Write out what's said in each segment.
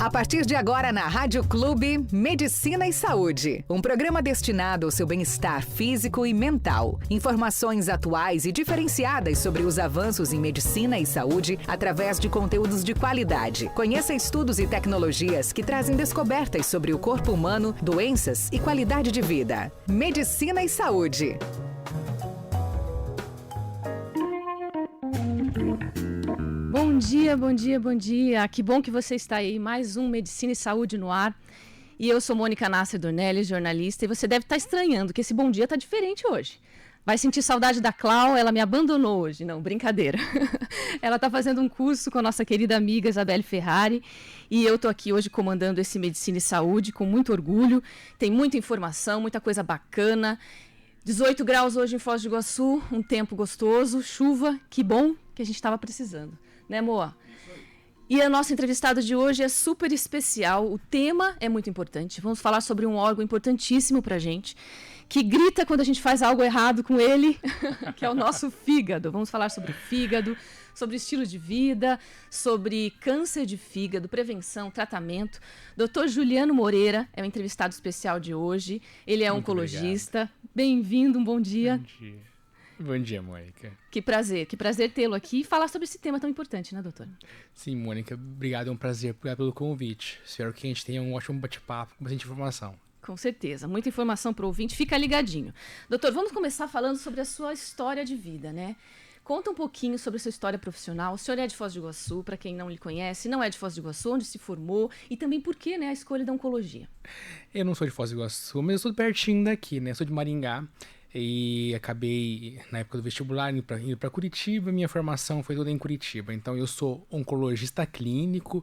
A partir de agora na Rádio Clube, Medicina e Saúde. Um programa destinado ao seu bem-estar físico e mental. Informações atuais e diferenciadas sobre os avanços em medicina e saúde através de conteúdos de qualidade. Conheça estudos e tecnologias que trazem descobertas sobre o corpo humano, doenças e qualidade de vida. Medicina e Saúde. Bom dia, bom dia, bom dia. Que bom que você está aí. Mais um Medicina e Saúde no ar. E eu sou Mônica Nasser Dornelles, jornalista, e você deve estar estranhando que esse bom dia está diferente hoje. Vai sentir saudade da Clau, ela me abandonou hoje. Não, brincadeira. Ela está fazendo um curso com a nossa querida amiga Isabelle Ferrari, e eu estou aqui hoje comandando esse Medicina e Saúde com muito orgulho. Tem muita informação, muita coisa bacana. 18 graus hoje em Foz do Iguaçu, um tempo gostoso, chuva, que bom que a gente estava precisando. Né, Moa? E a nossa entrevistada de hoje é super especial. O tema é muito importante. Vamos falar sobre um órgão importantíssimo pra gente, que grita quando a gente faz algo errado com ele, que é o nosso fígado. Vamos falar sobre o fígado, sobre estilo de vida, sobre câncer de fígado, prevenção, tratamento. Dr. Juliano Moreira é o entrevistado especial de hoje. Ele é oncologista. Bem-vindo, um bom dia. Bom dia. Bom dia, Mônica. Que prazer tê-lo aqui e falar sobre esse tema tão importante, né, doutor? Sim, Mônica, obrigado, é um prazer, obrigado pelo convite. Espero que a gente tenha um ótimo bate-papo com bastante informação. Com certeza, muita informação para o ouvinte, fica ligadinho. Doutor, vamos começar falando sobre a sua história de vida, né? Conta um pouquinho sobre a sua história profissional. O senhor é de Foz do Iguaçu, para quem não lhe conhece, não é de Foz do Iguaçu, onde se formou e também por que, né, a escolha da oncologia? Eu não sou de Foz do Iguaçu, mas eu sou pertinho daqui, né? Eu sou de Maringá. E acabei, na época do vestibular, indo para Curitiba. Minha formação foi toda em Curitiba. Então, eu sou oncologista clínico.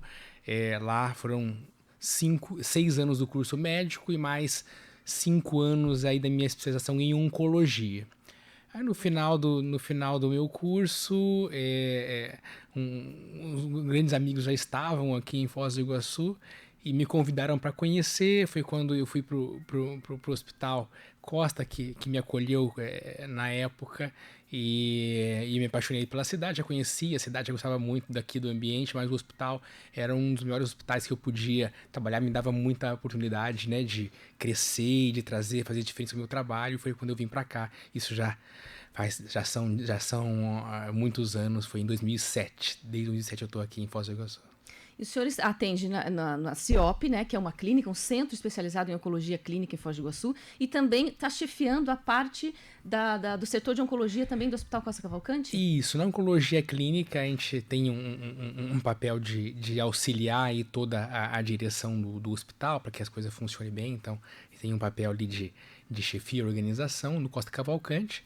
Lá foram 6 anos do curso médico e mais 5 anos aí da minha especialização em oncologia. Aí, no final do meu curso, uns grandes amigos já estavam aqui em Foz do Iguaçu e me convidaram para conhecer. Foi quando eu fui pro Hospital Costa, que me acolheu na época, e me apaixonei pela cidade. Já conhecia a cidade, já gostava muito daqui do ambiente, mas o hospital era um dos melhores hospitais que eu podia trabalhar, me dava muita oportunidade, né, de crescer, de fazer diferença no meu trabalho. Foi quando eu vim para cá. Isso já são muitos anos, foi em 2007. Desde 2007 eu estou aqui em Foz do Iguaçu. E o senhor atende na CIOP, né, que é uma clínica, um centro especializado em oncologia clínica em Foz do Iguaçu, e também está chefiando a parte do setor de oncologia também do Hospital Costa Cavalcante? Isso, na oncologia clínica a gente tem um papel de auxiliar aí toda a direção do hospital para que as coisas funcionem bem. Então, tem um papel ali de chefia e organização no Costa Cavalcante.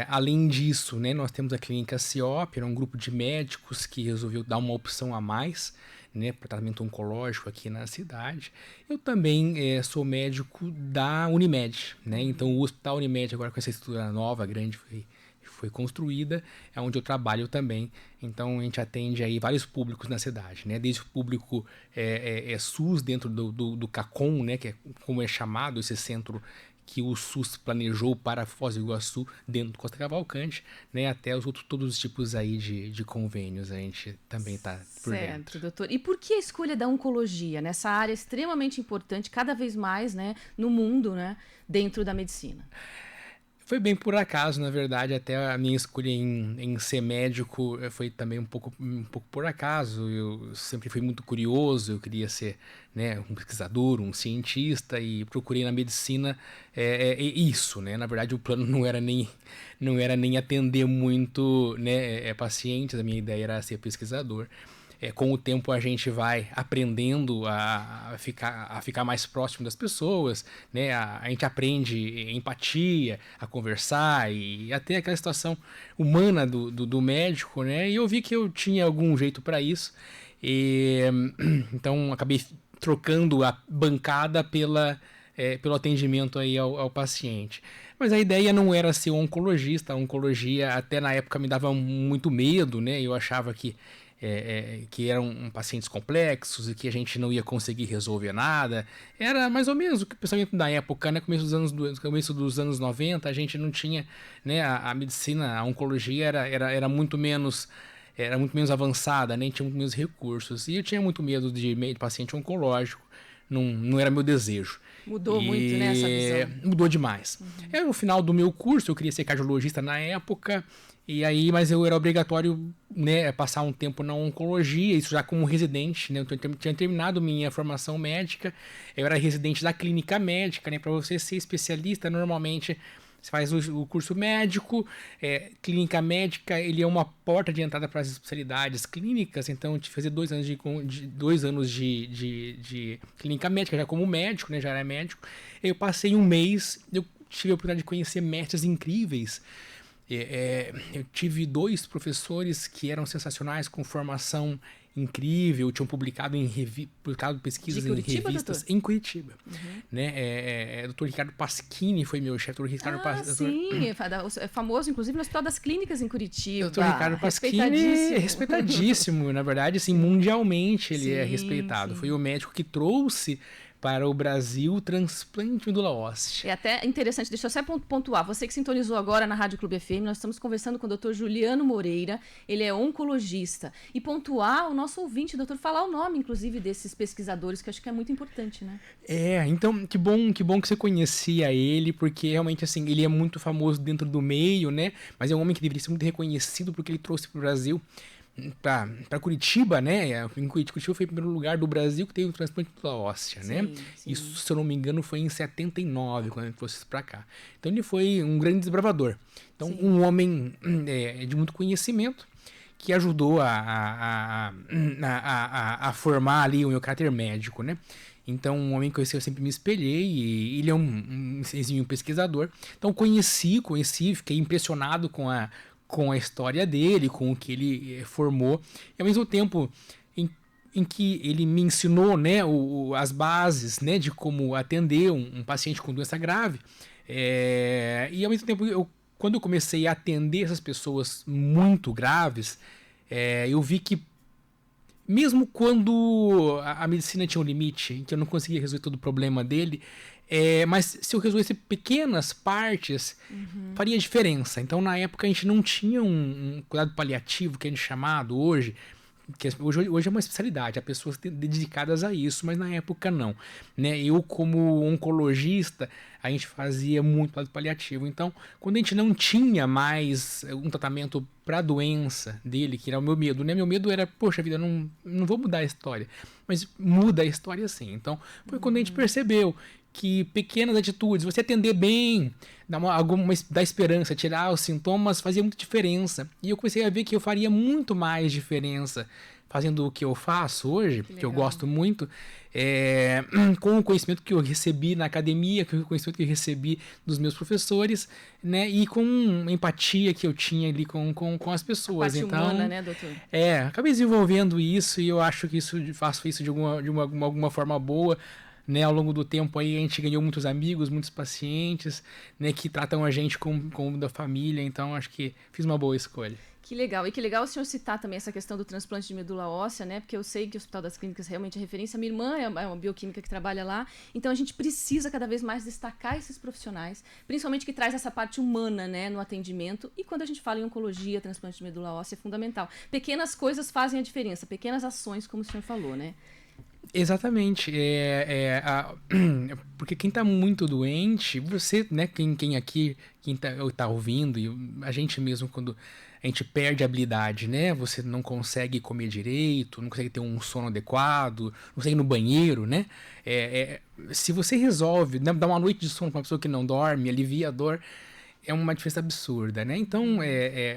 Além disso, né, nós temos a clínica CIOP, era um grupo de médicos que resolveu dar uma opção a mais, né, para tratamento oncológico aqui na cidade. Eu também sou médico da Unimed, né, então o Hospital Unimed, agora com essa estrutura nova, grande, foi construída, é onde eu trabalho também. Então a gente atende aí vários públicos na cidade, né? Desde o público SUS dentro do CACOM, né, que é como é chamado esse centro que o SUS planejou para Foz do Iguaçu, dentro do Costa Cavalcante, né, até todos os tipos aí de convênios, a gente também está por dentro. Certo, doutor. E por que a escolha da oncologia, nessa área extremamente importante, cada vez mais, né, no mundo, né, dentro da medicina? Foi bem por acaso, na verdade, até a minha escolha em ser médico foi também um pouco por acaso. Eu sempre fui muito curioso, eu queria ser, né, um pesquisador, um cientista, e procurei na medicina isso, né? Na verdade, o plano não era nem atender muito, né, pacientes, a minha ideia era ser pesquisador. Com o tempo a gente vai aprendendo a ficar mais próximo das pessoas, né? A gente aprende empatia, a conversar e até aquela situação humana do médico, né? E eu vi que eu tinha algum jeito para isso, então acabei trocando a bancada pelo atendimento aí ao paciente. Mas a ideia não era ser oncologista. A oncologia até na época me dava muito medo, né? Eu achava que eram pacientes complexos e que a gente não ia conseguir resolver nada. Era mais ou menos o que o pensamento da época, né? Começo dos anos 90, a gente não tinha, né? A medicina, a oncologia era muito menos era muito menos avançada, né? Tinha muito menos recursos. E eu tinha muito medo de paciente oncológico, não era meu desejo. Mudou muito, né, essa visão? Mudou demais. No final do meu curso, eu queria ser cardiologista na época, mas eu era obrigatório, né, passar um tempo na oncologia, isso já como residente, né? Eu tinha terminado minha formação médica, eu era residente da clínica médica, né? Para você ser especialista, normalmente você faz o curso médico, clínica médica, ele é uma porta de entrada para as especialidades clínicas, então eu tive que fazer 2 anos de clínica médica, já como médico, né, já era médico. Eu passei um mês, eu tive a oportunidade de conhecer mestres incríveis. Eu tive 2 professores que eram sensacionais, com formação incrível, tinham publicado pesquisas em revistas em Curitiba. Né? Dr. Ricardo Pasquini foi meu chefe. Sim, é famoso, inclusive, no Hospital das Clínicas em Curitiba. Dr. Ricardo Pasquini é respeitadíssimo, na verdade, assim, mundialmente ele é respeitado. Foi o médico que trouxe para o Brasil o transplante de medula óssea. É até interessante, deixa eu só pontuar. Você que sintonizou agora na Rádio Clube FM, nós estamos conversando com o Dr. Juliano Moreira, ele é oncologista. E pontuar o nosso ouvinte, doutor, falar o nome, inclusive, desses pesquisadores, que eu acho que é muito importante, né? Então, que bom que você conhecia ele, porque realmente, assim, ele é muito famoso dentro do meio, né? Mas é um homem que deveria ser muito reconhecido porque ele trouxe para o Brasil, para Curitiba, né? Em Curitiba foi o primeiro lugar do Brasil que teve o transplante de medula óssea, né? Sim. Isso, se eu não me engano, foi em 79, quando ele trouxe para cá. Então ele foi um grande desbravador. Então, um homem de muito conhecimento que ajudou a formar ali o meu caráter médico, né? Então, um homem que eu sempre me espelhei, e ele é um pesquisador. Então, conheci, fiquei impressionado com a história dele, com o que ele formou, e ao mesmo tempo em que ele me ensinou, né, as bases, né, de como atender um paciente com doença grave, e ao mesmo tempo, quando eu comecei a atender essas pessoas muito graves, eu vi que mesmo quando a medicina tinha um limite, que eu não conseguia resolver todo o problema dele, mas se eu resolvesse pequenas partes, faria diferença. Então, na época, a gente não tinha um cuidado paliativo, que a gente chamado hoje, que hoje é uma especialidade, há pessoas dedicadas a isso, mas na época não. Né? Eu, como oncologista, a gente fazia muito cuidado paliativo. Então, quando a gente não tinha mais um tratamento para a doença dele, que era o meu medo, né? Meu medo era, poxa vida, não vou mudar a história. Mas muda a história sim. Então, foi quando a gente percebeu que pequenas atitudes, você atender bem, dar esperança, tirar os sintomas, fazia muita diferença. E eu comecei a ver que eu faria muito mais diferença fazendo o que eu faço hoje, que eu gosto muito, com o conhecimento que eu recebi na academia, com o conhecimento que eu recebi dos meus professores, né, e com empatia que eu tinha ali com as pessoas. A parte humana, né, doutor? Acabei desenvolvendo isso, e eu acho que faço isso de alguma forma boa. Né, ao longo do tempo aí a gente ganhou muitos amigos, muitos pacientes, né, que tratam a gente como da família, então acho que fiz uma boa escolha. Que legal. E que legal o senhor citar também essa questão do transplante de medula óssea, né? Porque eu sei que o Hospital das Clínicas realmente é referência. Minha irmã é uma bioquímica que trabalha lá. Então a gente precisa cada vez mais destacar esses profissionais, principalmente que traz essa parte humana, né, no atendimento. E quando a gente fala em oncologia, transplante de medula óssea é fundamental. Pequenas coisas fazem a diferença, pequenas ações, como o senhor falou, né? Exatamente, porque quem está muito doente, você, né, quem aqui, quem tá ouvindo, e a gente mesmo, quando a gente perde a habilidade, né, você não consegue comer direito, não consegue ter um sono adequado, não consegue ir no banheiro, né, se você resolve, né, dar uma noite de sono para uma pessoa que não dorme, alivia a dor, é uma diferença absurda, né? Então,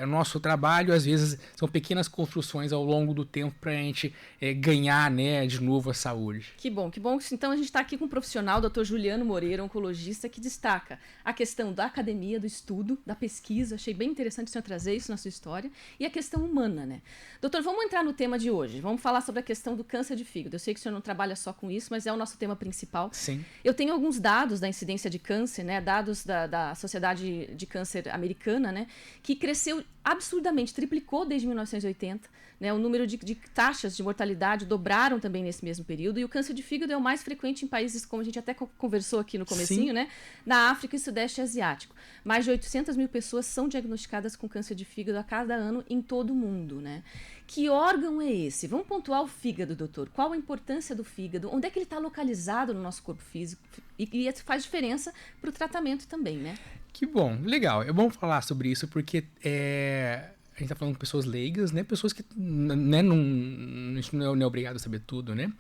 o nosso trabalho, às vezes, são pequenas construções ao longo do tempo para a gente ganhar, né, de novo a saúde. Que bom. Então, a gente está aqui com um profissional, o Dr. Juliano Moreira, oncologista, que destaca a questão da academia, do estudo, da pesquisa. Achei bem interessante o senhor trazer isso na sua história. E a questão humana, né? Doutor, vamos entrar no tema de hoje. Vamos falar sobre a questão do câncer de fígado. Eu sei que o senhor não trabalha só com isso, mas é o nosso tema principal. Sim. Eu tenho alguns dados da incidência de câncer, né? Dados da Sociedade de câncer americana, né, que cresceu absurdamente, triplicou desde 1980, né, o número de taxas de mortalidade dobraram também nesse mesmo período, e o câncer de fígado é o mais frequente em países, como a gente até conversou aqui no comecinho, né, na África e Sudeste Asiático. Mais de 800 mil pessoas são diagnosticadas com câncer de fígado a cada ano em todo o mundo, né? Que órgão é esse? Vamos pontuar o fígado, doutor. Qual a importância do fígado? Onde é que ele está localizado no nosso corpo físico? E faz diferença para o tratamento também, né? Que bom, legal. É bom falar sobre isso porque a gente está falando com pessoas leigas, né? Pessoas que né, a gente não é obrigado a saber tudo, né?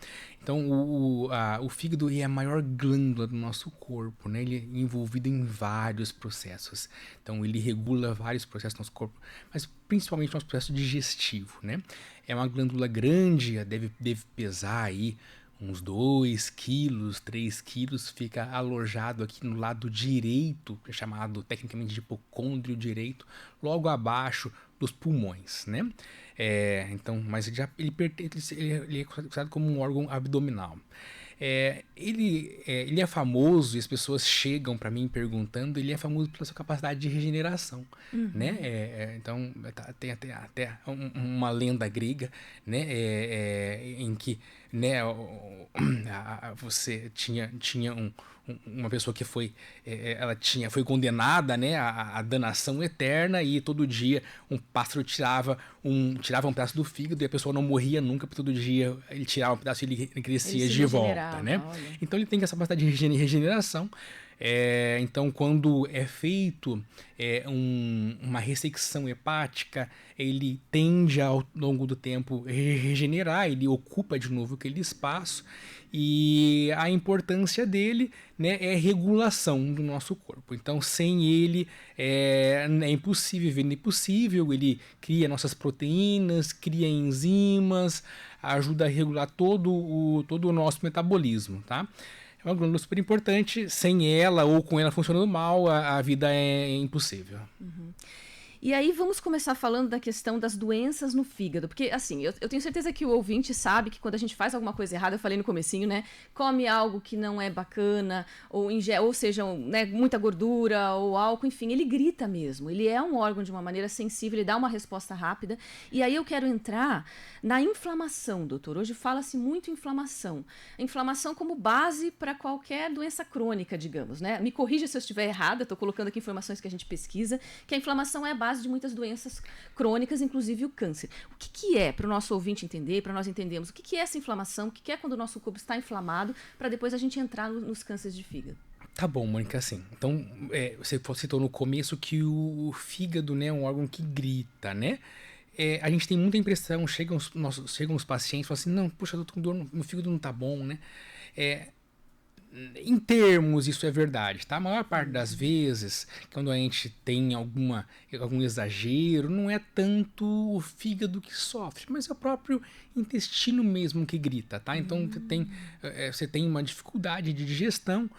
Então, o fígado é a maior glândula do nosso corpo, né? Ele é envolvido em vários processos. Então, ele regula vários processos do nosso corpo, mas principalmente o nosso processo digestivo, né? É uma glândula grande, deve pesar aí uns 2 quilos, 3 quilos, fica alojado aqui no lado direito, chamado tecnicamente de hipocôndrio direito, logo abaixo dos pulmões, né? Então, mas ele é considerado como um órgão abdominal. Ele é famoso, e as pessoas chegam para mim perguntando, ele é famoso pela sua capacidade de regeneração, né? Então, tem até uma lenda grega, né? Em que, né, você tinha uma pessoa que foi condenada, né, à danação eterna, e todo dia um pássaro tirava um pedaço do fígado, e a pessoa não morria nunca, porque todo dia ele tirava um pedaço e ele crescia de volta, né? Olha. Então ele tem essa capacidade de regeneração. Então, quando é feito uma ressecção hepática, ele tende ao longo do tempo regenerar, ele ocupa de novo aquele espaço, e a importância dele, né, é regulação do nosso corpo. Então, sem ele é impossível viver, impossível. Ele cria nossas proteínas, cria enzimas, ajuda a regular todo o nosso metabolismo, tá? É uma glândula super importante. Sem ela ou com ela funcionando mal, a vida é impossível. E aí vamos começar falando da questão das doenças no fígado, porque assim, eu tenho certeza que o ouvinte sabe que quando a gente faz alguma coisa errada, eu falei no comecinho, né, come algo que não é bacana, ou seja, né, muita gordura, ou álcool, enfim, ele grita mesmo, ele é um órgão de uma maneira sensível, ele dá uma resposta rápida, e aí eu quero entrar na inflamação, doutor. Hoje fala-se muito em inflamação. A inflamação como base para qualquer doença crônica, digamos, né? Me corrija se eu estiver errada, estou colocando aqui informações que a gente pesquisa, que a inflamação é a base de muitas doenças crônicas, inclusive o câncer. O que é, para o nosso ouvinte entender, para nós entendermos, o que é essa inflamação, o que é quando o nosso corpo está inflamado, para depois a gente entrar nos cânceres de fígado? Tá bom, Mônica, assim. Então, você citou no começo que o fígado, né, é um órgão que grita, né? A gente tem muita impressão, chegam os pacientes e falam assim, não, puxa, eu tô com dor, meu fígado não tá bom, né? Em termos, isso é verdade, tá? A maior parte das vezes, quando a gente tem algum exagero, não é tanto o fígado que sofre, mas é o próprio intestino mesmo que grita, tá? Então, você tem uma dificuldade de digestão.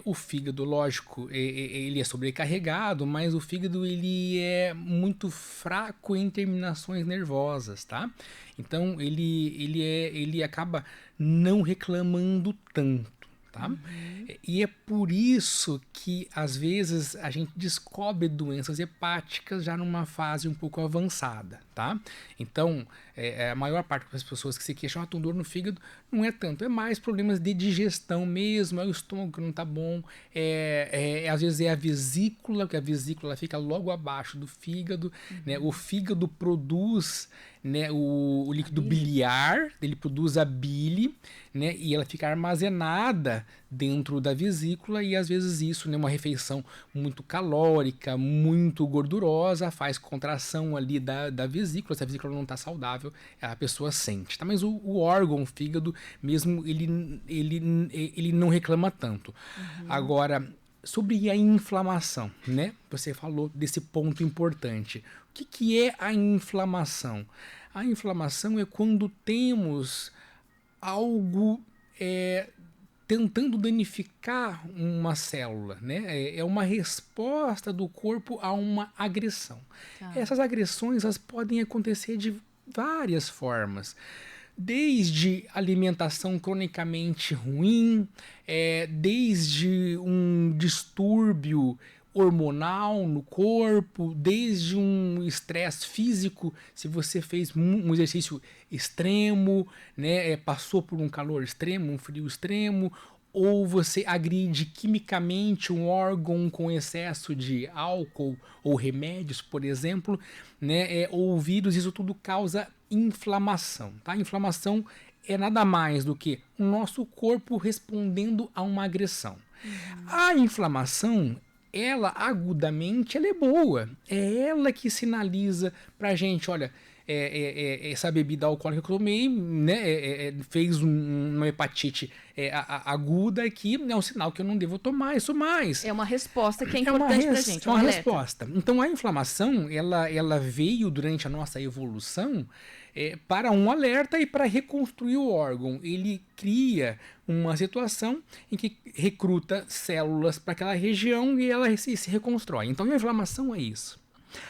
O fígado, lógico, ele é sobrecarregado, mas o fígado, ele é muito fraco em terminações nervosas, tá? Então, ele acaba não reclamando tanto. Tá? E é por isso que às vezes a gente descobre doenças hepáticas já numa fase um pouco avançada, tá? Então, a maior parte das pessoas que se queixam de dor no fígado não é tanto, é mais problemas de digestão mesmo, é o estômago que não tá bom, às vezes é a vesícula, que a vesícula fica logo abaixo do fígado, né? O fígado produz, né, o líquido biliar, ele produz a bile, né, e ela fica armazenada dentro da vesícula, e às vezes isso, né, uma refeição muito calórica, muito gordurosa, faz contração ali da vesícula. Se a vesícula não está saudável, a pessoa sente, tá? Mas o órgão, o fígado mesmo, ele não reclama tanto. Agora, sobre a inflamação, né? Você falou desse ponto importante. O que é a inflamação? A inflamação é quando temos algo tentando danificar uma célula, né? É uma resposta do corpo a uma agressão. Tá. Essas agressões, elas podem acontecer de várias formas. Desde alimentação cronicamente ruim, desde um distúrbio hormonal no corpo, desde um estresse físico, se você fez um exercício extremo, né, passou por um calor extremo, um frio extremo, ou você agride quimicamente um órgão com excesso de álcool ou remédios, por exemplo, né, ou vírus, isso tudo causa inflamação, tá? Inflamação é nada mais do que o nosso corpo respondendo a uma agressão. A inflamação, ela agudamente, ela é boa. É ela que sinaliza pra gente, olha, essa bebida alcoólica que eu tomei, né, fez uma hepatite aguda aqui, é um sinal que eu não devo tomar isso mais. É uma resposta que é importante pra gente. É uma resposta. Então a inflamação, ela veio durante a nossa evolução para um alerta e para reconstruir o órgão. Ele cria uma situação em que recruta células para aquela região e ela se reconstrói. Então a inflamação é isso.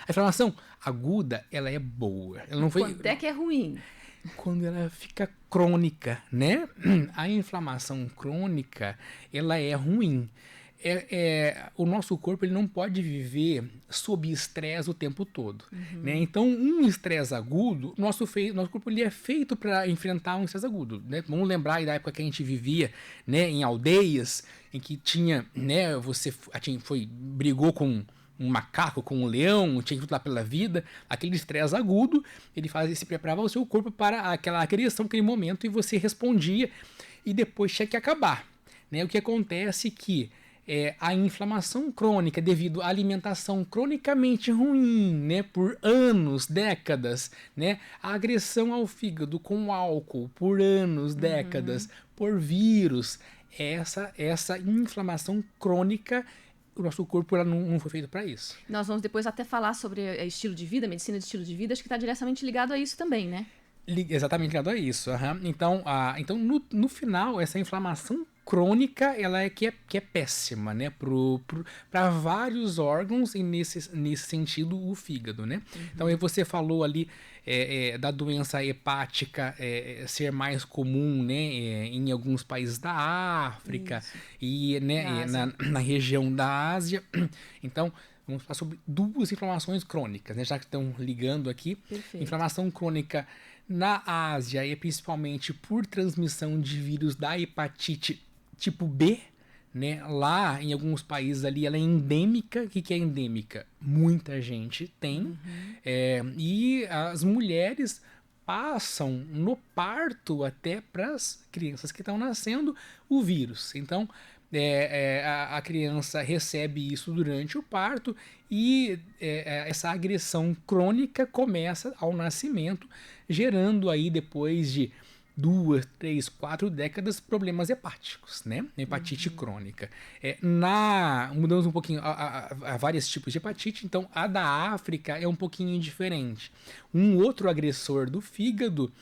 A inflamação aguda, ela é boa. Ela não foi... Quando é que é ruim? Quando ela fica crônica, né? A inflamação crônica, ela é ruim. O nosso corpo, ele não pode viver sob estresse o tempo todo, né? Então, um estresse agudo, nosso corpo, ele é feito para enfrentar um estresse agudo, né? Vamos lembrar aí da época que a gente vivia, né, em aldeias, em que tinha, né, você brigou com um macaco, com um leão, tinha que lutar pela vida, aquele estresse agudo, ele se preparava o seu corpo para aquela agressão, aquele momento, e você respondia, e depois tinha que acabar, né? O que acontece é que a inflamação crônica devido à alimentação cronicamente ruim, né, por anos, décadas, né, a agressão ao fígado com álcool por anos, décadas, por vírus, essa inflamação crônica, o nosso corpo não foi feito para isso. Nós vamos depois até falar sobre estilo de vida, medicina de estilo de vida, acho que está diretamente ligado a isso também, né? Exatamente ligado a isso. Então, no final, essa inflamação crônica, ela é péssima, né, para vários órgãos, e nesse sentido o fígado, né? Então aí você falou ali da doença hepática ser mais comum, né, em alguns países da África. Isso. E, né, na região da Ásia. Então vamos falar sobre duas inflamações crônicas, né, já que estão ligando aqui. Perfeito. Inflamação crônica na Ásia é principalmente por transmissão de vírus da hepatite tipo B, né? Lá em alguns países ali ela é endêmica. O que é endêmica? Muita gente tem. E as mulheres passam no parto até para as crianças que estão nascendo o vírus. Então a criança recebe isso durante o parto e essa agressão crônica começa ao nascimento, gerando aí depois de 2, 3, 4 décadas problemas hepáticos, né? Hepatite crônica. Mudamos um pouquinho a vários tipos de hepatite, então a da África é um pouquinho diferente. Um outro agressor do fígado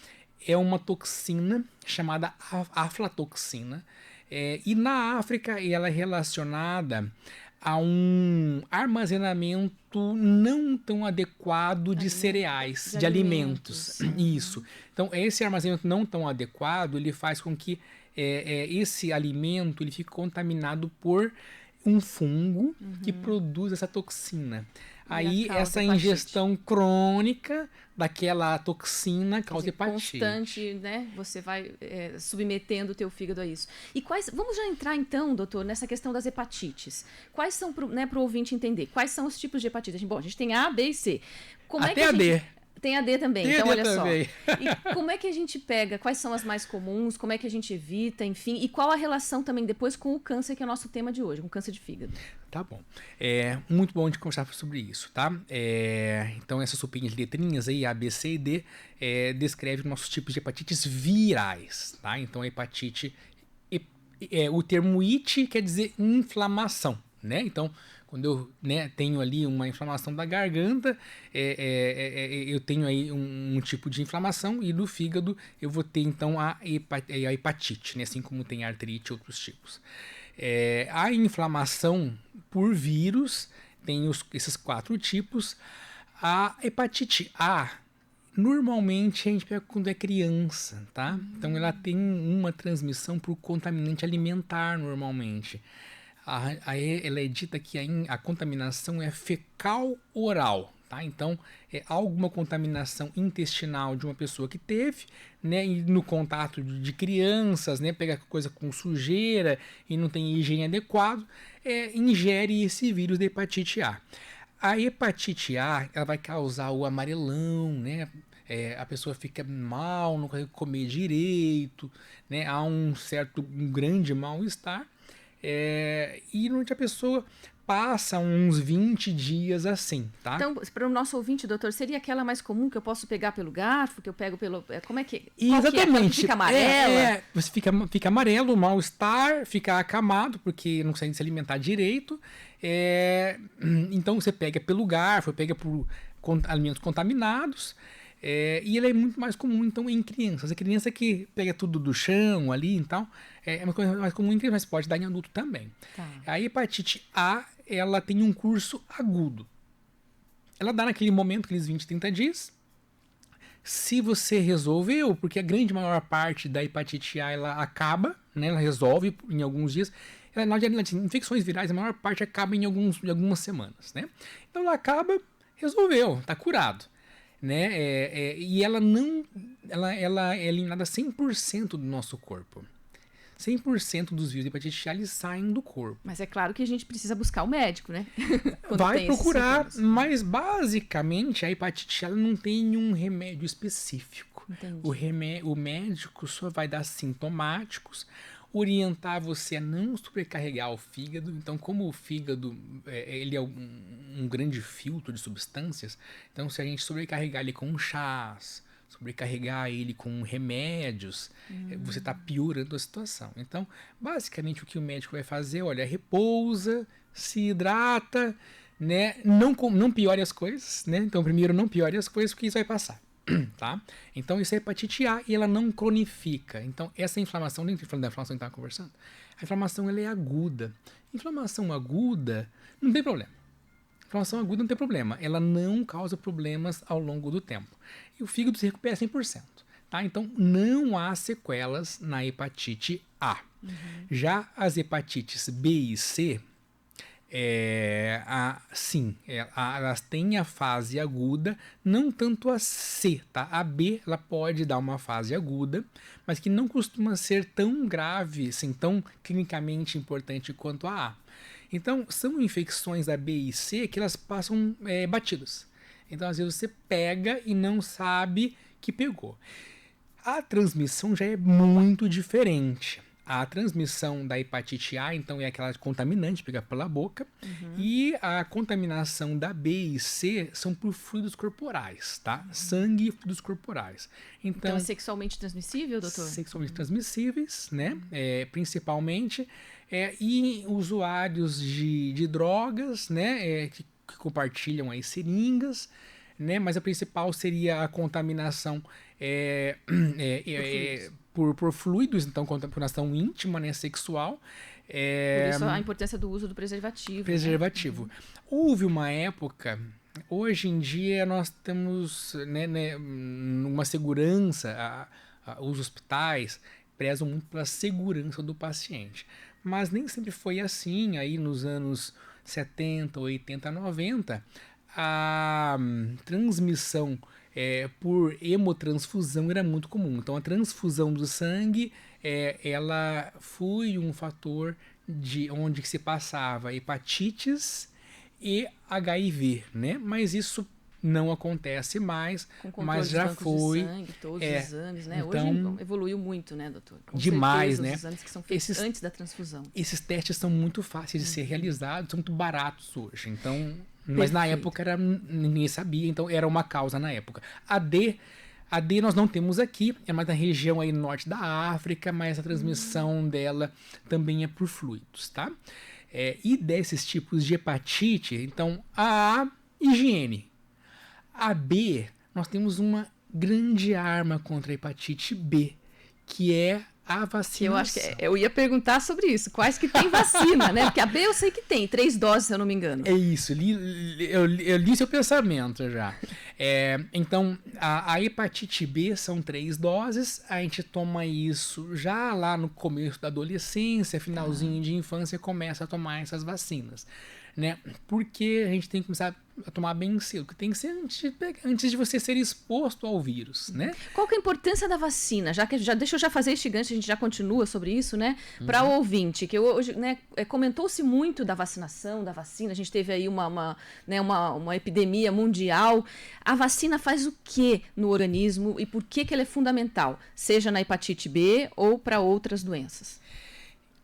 é uma toxina chamada aflatoxina, e na África ela é relacionada a um armazenamento não tão adequado de cereais, de alimentos. Isso. Então, esse armazenamento não tão adequado, ele faz com que esse alimento ele fique contaminado por um fungo que produz essa toxina. Aí, essa ingestão crônica daquela toxina causa hepatite. Constante, né? Você vai submetendo o teu fígado a isso. E vamos já entrar, então, doutor, nessa questão das hepatites. Quais são, para o ouvinte entender, quais são os tipos de hepatite? Bom, a gente tem A, B e C. Até a D. Tem a D também, então olha só. Também. E como é que a gente pega, quais são as mais comuns, como é que a gente evita, enfim, e qual a relação também depois com o câncer, que é o nosso tema de hoje, com o câncer de fígado? Tá bom. Muito bom de conversar sobre isso, tá? Então essas sopinhas de letrinhas aí, A, B, C e D, descrevem nossos tipos de hepatites virais, tá? Então a hepatite, o termo it quer dizer inflamação, né? Então, quando eu tenho ali uma inflamação da garganta, eu tenho aí um tipo de inflamação, e no fígado eu vou ter então a hepatite, né? Assim como tem artrite e outros tipos. A inflamação por vírus tem esses 4 tipos. A hepatite A, normalmente a gente pega quando é criança, tá? Então ela tem uma transmissão por contaminante alimentar normalmente. ela é dita que a contaminação é fecal-oral, tá? Então, é alguma contaminação intestinal de uma pessoa que teve, né? E no contato de crianças, né? Pega coisa com sujeira e não tem higiene adequado, ingere esse vírus da hepatite A. A hepatite A, ela vai causar o amarelão, né? A pessoa fica mal, não consegue comer direito, né? Há um grande mal-estar. E normalmente a pessoa passa uns 20 dias assim, tá? Então, para o nosso ouvinte, doutor, seria aquela mais comum que eu posso pegar pelo garfo, que eu pego pelo... Como é que... Exatamente. Que fica amarela? Você fica amarelo, mal-estar, fica acamado, porque não consegue se alimentar direito. Então você pega pelo garfo, pega por alimentos contaminados. E ele é muito mais comum, então, em crianças. A criança que pega tudo do chão ali e tal, é uma coisa mais comum em criança, mas pode dar em adulto também. Tá. A hepatite A, ela tem um curso agudo. Ela dá naquele momento, aqueles 20, 30 dias. Se você resolveu, porque a grande maior parte da hepatite A, ela acaba, né? Ela resolve em alguns dias. Infecções virais, a maior parte acaba em algumas semanas, né? Então ela acaba, resolveu, tá curado. Né? E ela é eliminada 100% do nosso corpo. 100% dos vírus de hepatite A, eles saem do corpo. Mas é claro que a gente precisa buscar o médico, né? Vai procurar, mas basicamente a hepatite ela não tem um remédio específico. O médico só vai dar sintomáticos, orientar você a não sobrecarregar o fígado. Então, como o fígado ele é um grande filtro de substâncias, então se a gente sobrecarregar ele com chás, sobrecarregar ele com remédios, você está piorando a situação. Então, basicamente o que o médico vai fazer, olha, repousa, se hidrata, né? Não piore as coisas, né? Então, primeiro não piore as coisas, porque isso vai passar. Tá? Então isso é hepatite A e ela não cronifica. Então essa inflamação, nem falando da inflamação que estava conversando, a inflamação ela é aguda. Inflamação aguda não tem problema. Inflamação aguda não tem problema. Ela não causa problemas ao longo do tempo. E o fígado se recupera 100%. Tá? Então não há sequelas na hepatite A. Já as hepatites B e C, elas têm a fase aguda, não tanto a C, tá? A B, ela pode dar uma fase aguda, mas que não costuma ser tão grave, assim, tão clinicamente importante quanto a A. Então, são infecções da B e C que elas passam batidas. Então, às vezes você pega e não sabe que pegou. A transmissão já é muito diferente. A transmissão da hepatite A, então, é aquela contaminante, pega pela boca. E a contaminação da B e C são por fluidos corporais, tá? Sangue e fluidos corporais. Então é sexualmente transmissível, doutor? Sexualmente transmissíveis, né? Principalmente. E usuários de drogas, né? Que compartilham aí seringas, né? Mas a principal seria a contaminação por fluidos, então contaminação íntima, né, sexual. Por isso a importância do uso do preservativo. Preservativo. Né? Houve uma época, hoje em dia nós temos uma segurança, os hospitais prezam muito pela segurança do paciente. Mas nem sempre foi assim, aí nos anos 70, 80, 90, a transmissão por hemotransfusão era muito comum. Então a transfusão do sangue ela foi um fator de onde se passava hepatites e HIV, né? Mas isso não acontece mais, mas já foi. De sangue, todos os exames, né? Então, hoje evoluiu muito, né, doutor? Com demais, certeza, né? Os exames que são feitos antes da transfusão. Esses testes são muito fáceis de ser realizados, são muito baratos hoje. Então, mas na época ninguém sabia, então era uma causa na época. A D nós não temos aqui, é mais na região aí norte da África, mas a transmissão dela também é por fluidos, tá? E desses tipos de hepatite, então a higiene. A B, nós temos uma grande arma contra a hepatite B, que é a vacinação. Eu acho que eu ia perguntar sobre isso. Quais que tem vacina, né? Porque a B eu sei que tem, 3 doses, se eu não me engano. É isso, eu li seu pensamento já. Então, a hepatite B são 3 doses, a gente toma isso já lá no começo da adolescência, finalzinho de infância, começa a tomar essas vacinas, né? Porque a gente tem que começar a tomar bem cedo, que tem que ser antes de você ser exposto ao vírus, né? Qual que é a importância da vacina? Deixa eu já fazer este gancho, a gente já continua sobre isso, né? Para o ouvinte, que hoje, né, comentou-se muito da vacinação, da vacina, a gente teve aí uma epidemia mundial. A vacina faz o que no organismo e por que ela é fundamental, seja na hepatite B ou para outras doenças?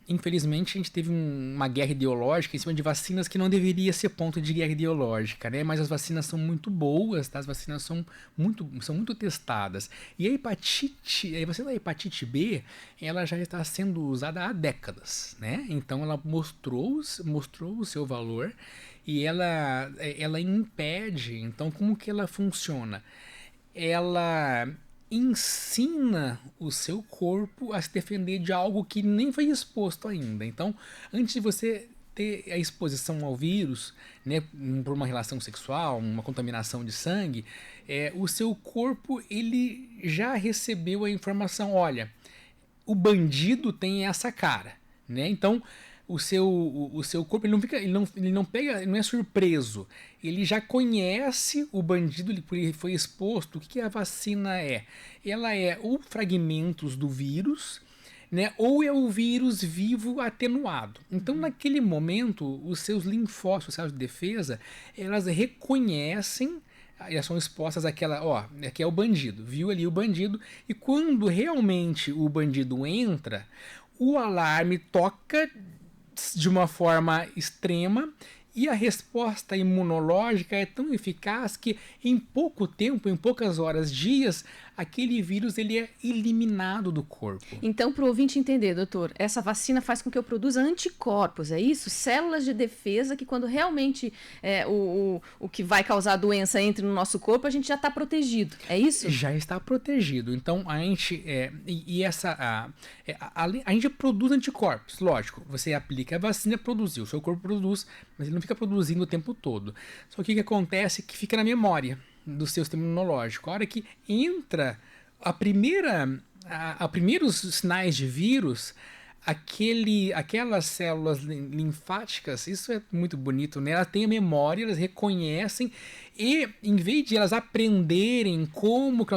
Infelizmente, a gente teve uma guerra ideológica em cima de vacinas que não deveria ser ponto de guerra ideológica, né? Mas as vacinas são muito boas, tá? As vacinas são muito testadas. E a vacina da hepatite B, ela já está sendo usada há décadas, né? Então, ela mostrou o seu valor e ela impede. Então, como que ela funciona? Ela ensina o seu corpo a se defender de algo que nem foi exposto ainda. Então, antes de você ter a exposição ao vírus, né, por uma relação sexual, uma contaminação de sangue, o seu corpo ele já recebeu a informação, olha, o bandido tem essa cara, né? Então, o seu corpo ele não é surpreso, ele já conhece o bandido, ele foi exposto. O que a vacina é? Ela é ou fragmentos do vírus, né, ou é o vírus vivo atenuado. Então, naquele momento, os seus linfócitos, células de defesa, elas reconhecem, elas são expostas àquela, aqui é o bandido, viu ali o bandido, e quando realmente o bandido entra, o alarme toca de uma forma extrema e a resposta imunológica é tão eficaz que em pouco tempo, em poucas horas, dias, aquele vírus ele é eliminado do corpo. Então, para o ouvinte entender, doutor, essa vacina faz com que eu produza anticorpos, é isso? Células de defesa que quando realmente o que vai causar a doença entre no nosso corpo, a gente já está protegido, é isso? Já está protegido. Então, a gente a gente produz anticorpos, lógico. Você aplica a vacina, produziu, o seu corpo produz, mas ele não fica produzindo o tempo todo. Só que o que acontece é que fica na memória do seu sistema imunológico. A hora que entra a primeiros sinais de vírus, aquelas células linfáticas, isso é muito bonito, né? Elas têm a memória, elas reconhecem e, em vez de elas aprenderem como que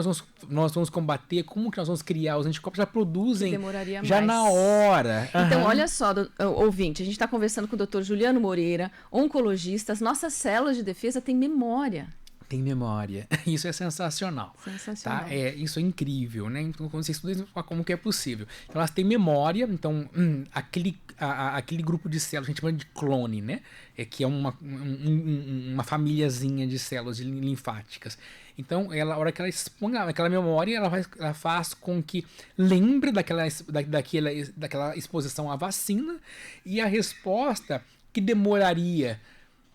nós vamos combater, como que nós vamos criar os anticorpos, já produzem já na hora. Então, olha só, ouvinte, a gente está conversando com o Dr. Juliano Moreira, oncologista. As nossas células de defesa têm memória. Tem memória. Isso é sensacional. Sensacional. Tá? Isso é incrível, né? Então, quando você estuda, como que é possível. Então, elas têm memória. Então, aquele grupo de células, a gente chama de clone, né? Que é uma famíliazinha de células linfáticas. Então, a hora que ela expõe aquela memória, ela faz com que lembre daquela exposição à vacina, e a resposta que demoraria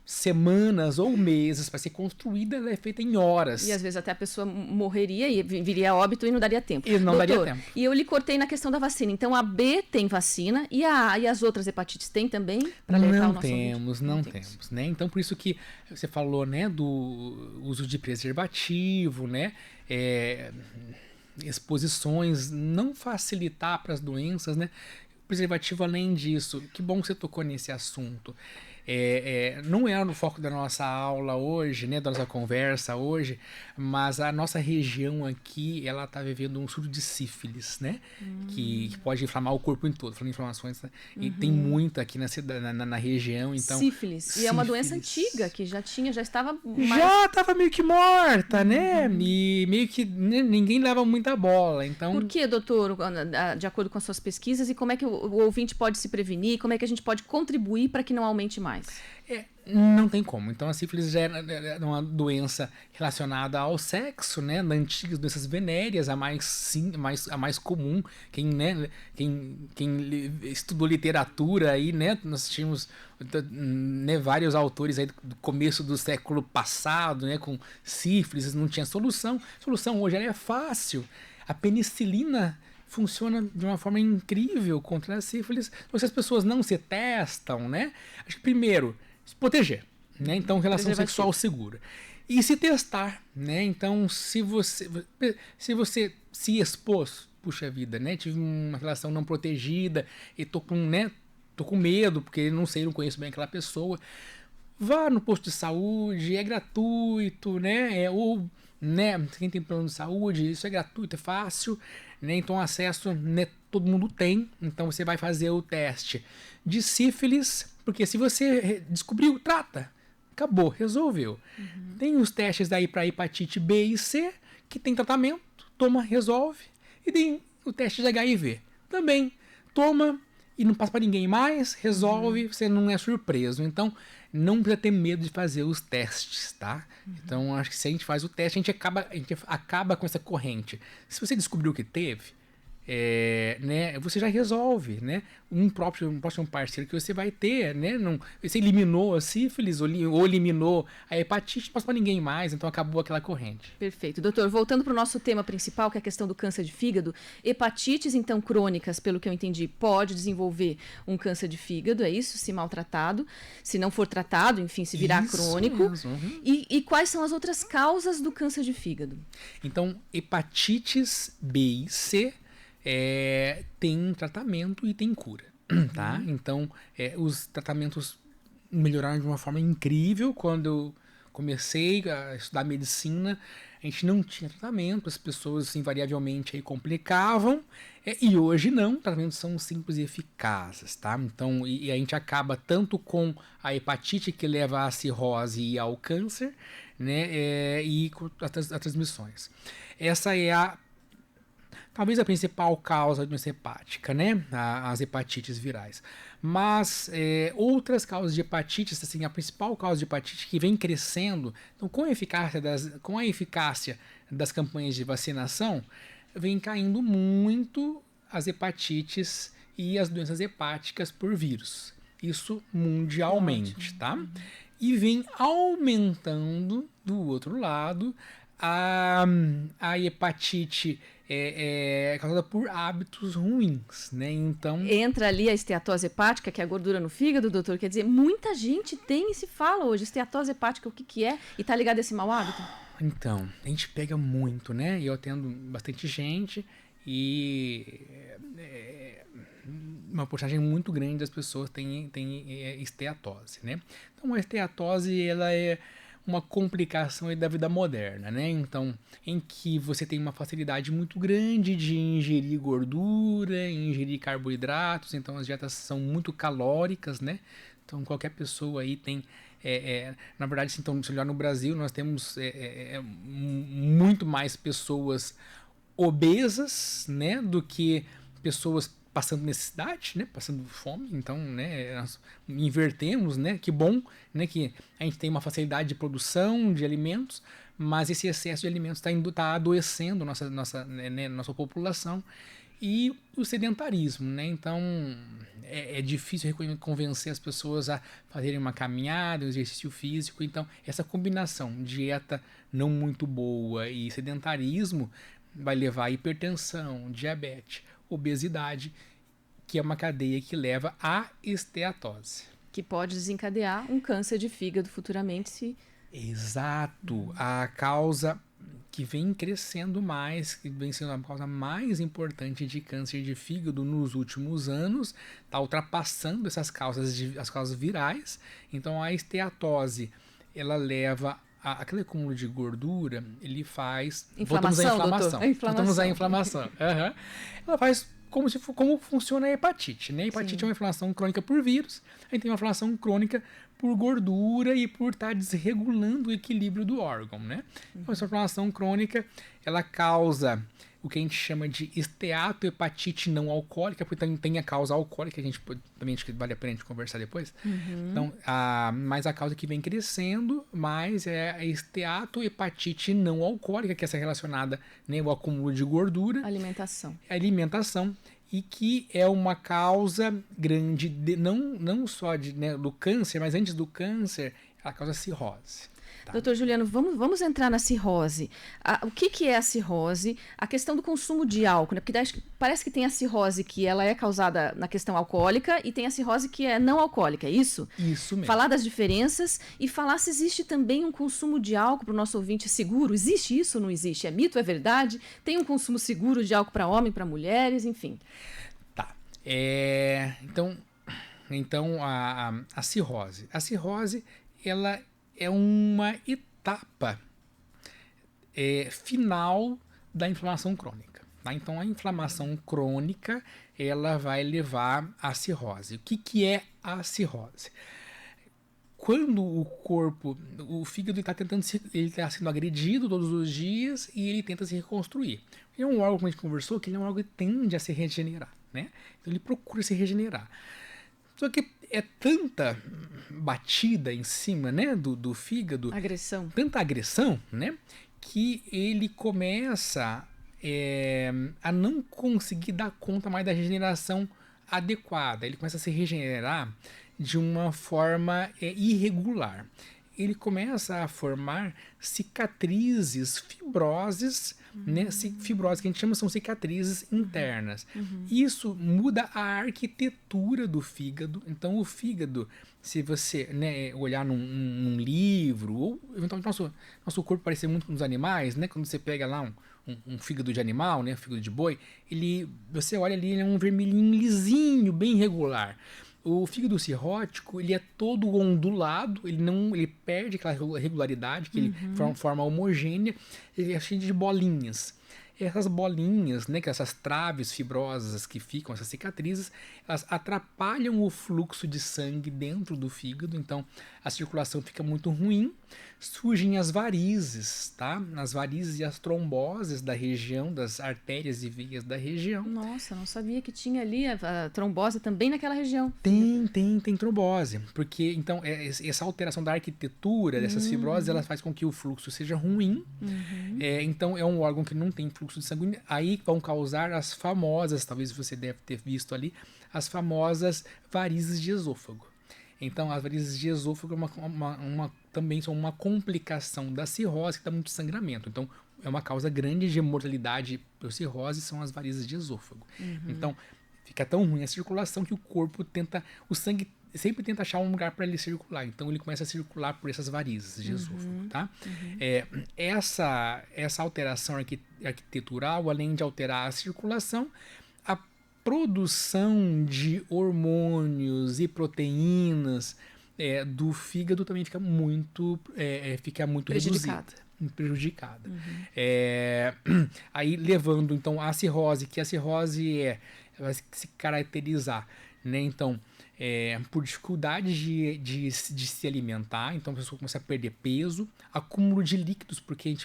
semanas ou meses para ser construída, ela é feita em horas. E às vezes até a pessoa morreria e viria a óbito e não daria tempo. E não daria tempo. E eu lhe cortei na questão da vacina. Então a B tem vacina e a A e as outras hepatites têm também? Não temos, né? Então por isso que você falou, né, do uso de preservativo, né? Exposições, não facilitar para as doenças, né? Preservativo, além disso, que bom que você tocou nesse assunto. Não é no foco da nossa aula hoje, né, da nossa conversa hoje, mas a nossa região aqui, ela está vivendo um surto de sífilis, né, que pode inflamar o corpo em todo, falando em inflamações, né? E tem muito aqui na região, então... Sífilis, e é uma doença antiga, que já estava Já estava meio que morta, né, e meio que ninguém leva muita bola, então... Por que, doutor, de acordo com as suas pesquisas, e como é que o ouvinte pode se prevenir, como é que a gente pode contribuir para que não aumente mais? Não tem como. Então a sífilis já é uma doença relacionada ao sexo, né? Das antigas doenças venéreas, a mais comum. Quem estudou literatura aí, né? Nós tínhamos, né, vários autores aí do começo do século passado, né? Com sífilis, não tinha solução. A solução hoje ela é fácil. A penicilina funciona de uma forma incrível contra a sífilis. Então, se as pessoas não se testam, né? Acho que primeiro, se proteger, né? Então, relação sexual segura. E se testar, né? Então, se você se expôs, puxa vida, né? Tive uma relação não protegida e tô com medo, porque não conheço bem aquela pessoa. Vá no posto de saúde, é gratuito, né? Ou, né, quem tem plano de saúde, isso é gratuito, é fácil, né? Então acesso, né, todo mundo tem. Então você vai fazer o teste de sífilis, porque se você descobriu, trata. Acabou, resolveu. Tem os testes aí para hepatite B e C, que tem tratamento, toma, resolve. E tem o teste de HIV, também toma e não passa para ninguém mais, resolve, você não é surpreso. Então, não precisa ter medo de fazer os testes, tá? Então, acho que se a gente faz o teste, a gente acaba com essa corrente. Se você descobriu que teve, né, você já resolve, né? Um próximo parceiro que você vai ter, né? Você eliminou a sífilis ou eliminou a hepatite, não passa para ninguém mais, então acabou aquela corrente. Perfeito. Doutor, voltando para o nosso tema principal, que é a questão do câncer de fígado, hepatites, então, crônicas, pelo que eu entendi, pode desenvolver um câncer de fígado, é isso? Se maltratado, se não for tratado, enfim, se virar crônico. E quais são as outras causas do câncer de fígado? Então, hepatites B e C tem tratamento e tem cura, tá? Então, os tratamentos melhoraram de uma forma incrível. Quando eu comecei a estudar medicina, a gente não tinha tratamento, as pessoas invariavelmente complicavam, e hoje não, tratamentos são simples e eficazes, tá? Então, e a gente acaba tanto com a hepatite que leva à cirrose e ao câncer, né? E com as transmissões. Essa é talvez a principal causa de doença hepática, né? As hepatites virais. Mas outras causas de hepatites, assim, a principal causa de hepatite que vem crescendo, então com a eficácia das campanhas de vacinação, vem caindo muito as hepatites e as doenças hepáticas por vírus. Isso mundialmente, tá? E vem aumentando do outro lado a hepatite causada por hábitos ruins, né? Então entra ali a esteatose hepática, que é a gordura no fígado, doutor. Quer dizer, muita gente tem e se fala hoje esteatose hepática, o que é? E tá ligado a esse mau hábito? Então, a gente pega muito, né? E eu atendo bastante gente e uma porcentagem muito grande das pessoas tem esteatose, né? Então, a esteatose, ela é uma complicação da vida moderna, né? Então, em que você tem uma facilidade muito grande de ingerir gordura, ingerir carboidratos, então as dietas são muito calóricas, né? Então, qualquer pessoa aí tem... na verdade, assim, então, se olhar no Brasil, nós temos muito mais pessoas obesas, né? Do que pessoas passando necessidade, né, passando fome. Então, né, nós invertemos, né, que bom, né, que a gente tem uma facilidade de produção de alimentos, mas esse excesso de alimentos está adoecendo nossa população. E o sedentarismo, né, então é difícil convencer as pessoas a fazerem uma caminhada, um exercício físico. Então, essa combinação, dieta não muito boa e sedentarismo, vai levar a hipertensão, diabetes, obesidade, que é uma cadeia que leva à esteatose. Que pode desencadear um câncer de fígado futuramente se... Exato. A causa que vem crescendo mais, que vem sendo a causa mais importante de câncer de fígado nos últimos anos, está ultrapassando essas causas, as causas virais. Então a esteatose, ela leva aquele acúmulo de gordura, ele faz... Inflamação, Voltamos à inflamação. Uhum. Ela faz como funciona a hepatite, né? A hepatite é uma inflamação crônica por vírus, a gente tem uma inflamação crônica por gordura e por estar desregulando o equilíbrio do órgão, né? Então, essa inflamação crônica, ela causa o que a gente chama de esteatohepatite não alcoólica, porque também tem a causa alcoólica, a gente também acho que vale a pena a gente conversar depois. Então, mas a causa que vem crescendo mais é a esteatohepatite não alcoólica, que é essa relacionada, né, ao acúmulo de gordura. Alimentação. E que é uma causa grande, não só do câncer, mas antes do câncer, ela causa cirrose. Tá. Doutor Juliano, vamos entrar na cirrose. O que é a cirrose? A questão do consumo de álcool, né? Porque parece que tem a cirrose que ela é causada na questão alcoólica e tem a cirrose que é não alcoólica, é isso? Isso mesmo. Falar das diferenças e falar se existe também um consumo de álcool para o nosso ouvinte seguro. Existe isso ou não existe? É mito, é verdade? Tem um consumo seguro de álcool para homem, para mulheres, enfim. Tá. Então a cirrose. A cirrose, ela é uma etapa final da inflamação crônica. Tá? Então, a inflamação crônica, ela vai levar à cirrose. O que é a cirrose? Quando o fígado ele está sendo agredido todos os dias e ele tenta se reconstruir. É um órgão, como a gente conversou, que ele é um órgão que tende a se regenerar, né? Então, ele procura se regenerar. Só que é tanta batida em cima, né, do fígado, tanta agressão, né, que ele começa a não conseguir dar conta mais da regeneração adequada. Ele começa a se regenerar de uma forma irregular. Ele começa a formar cicatrizes, fibroses, né? Fibroses que a gente chama são cicatrizes internas. Isso muda a arquitetura do fígado. Então, o fígado, se você, né, olhar num livro, ou eventualmente nosso corpo parece muito com os animais, né? Quando você pega lá um fígado de animal, né, um fígado de boi, você olha ali, ele é um vermelhinho lisinho, bem regular. O fígado cirrótico, ele é todo ondulado, ele perde aquela regularidade, que ele forma homogênea, ele é cheio de bolinhas. Essas bolinhas, né, que essas traves fibrosas que ficam, essas cicatrizes, elas atrapalham o fluxo de sangue dentro do fígado, então a circulação fica muito ruim, surgem as varizes, tá? As varizes e as tromboses da região, das artérias e veias da região. Nossa, não sabia que tinha ali a trombose também naquela região. Tem trombose, porque então essa alteração da arquitetura dessas fibroses, ela faz com que o fluxo seja ruim, então é um órgão que não tem fluxo de sangue, aí vão causar as famosas, talvez você deve ter visto ali, as famosas varizes de esôfago. Então, as varizes de esôfago também são uma complicação da cirrose, que dá muito sangramento. Então, é uma causa grande de mortalidade por cirrose, são as varizes de esôfago. Então, fica tão ruim a circulação que o sangue sempre tenta achar um lugar para ele circular. Então, ele começa a circular por essas varizes de esôfago, tá? Essa alteração arquitetural, além de alterar a circulação, a produção de hormônios e proteínas do fígado também fica muito prejudicada. Aí levando então a cirrose, que a cirrose vai se caracterizar, né? Então, por dificuldade de se alimentar, então a pessoa começa a perder peso, acúmulo de líquidos, porque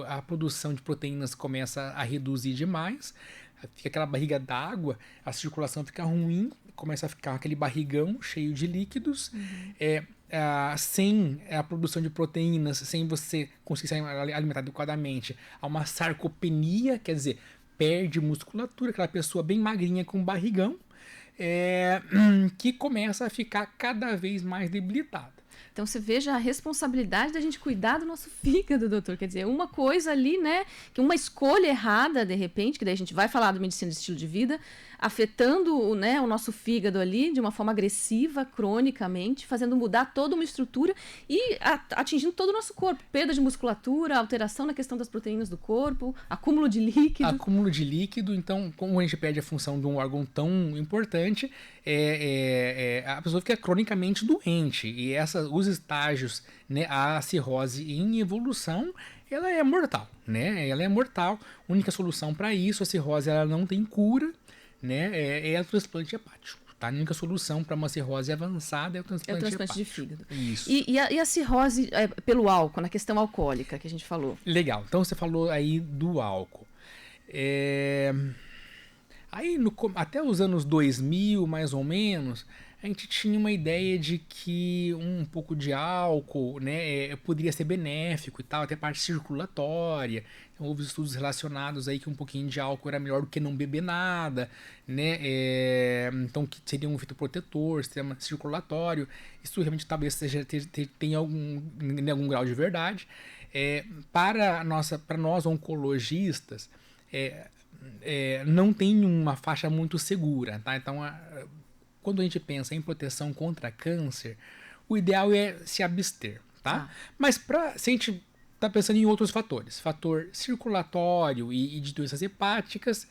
a produção de proteínas começa a reduzir demais, fica aquela barriga d'água, a circulação fica ruim, começa a ficar aquele barrigão cheio de líquidos, sem a produção de proteínas, sem você conseguir se alimentar adequadamente, há uma sarcopenia, quer dizer, perde musculatura, aquela pessoa bem magrinha com barrigão, que começa a ficar cada vez mais debilitada. Então você veja a responsabilidade da gente cuidar do nosso fígado, doutor. Quer dizer, uma coisa ali, né, que uma escolha errada, de repente, que daí a gente vai falar da medicina de estilo de vida, afetando, né, o nosso fígado ali de uma forma agressiva, cronicamente, fazendo mudar toda uma estrutura e atingindo todo o nosso corpo. Perda de musculatura, alteração na questão das proteínas do corpo, acúmulo de líquido. Acúmulo de líquido, então, como a gente perde a função de um órgão tão importante, a pessoa fica cronicamente doente. E os estágios, né, a cirrose em evolução, ela é mortal, né? Ela é mortal. A única solução para isso, a cirrose, ela não tem cura, né? É o transplante hepático. Tá? A única solução para uma cirrose avançada é o transplante hepático. De fígado. Isso. E a cirrose pelo álcool, na questão alcoólica que a gente falou? Legal. Então você falou aí do álcool. Aí até os anos 2000, mais ou menos, a gente tinha uma ideia de que um pouco de álcool, né, poderia ser benéfico e tal, até a parte circulatória. Então, houve estudos relacionados aí que um pouquinho de álcool era melhor do que não beber nada, né? Então, que seria um efeito protetor, sistema circulatório. Isso realmente talvez tenha algum grau de verdade. Para nós oncologistas, não tem uma faixa muito segura, tá? Então, quando a gente pensa em proteção contra câncer, o ideal é se abster, tá? Mas se a gente está pensando em outros fatores, fator circulatório e de doenças hepáticas,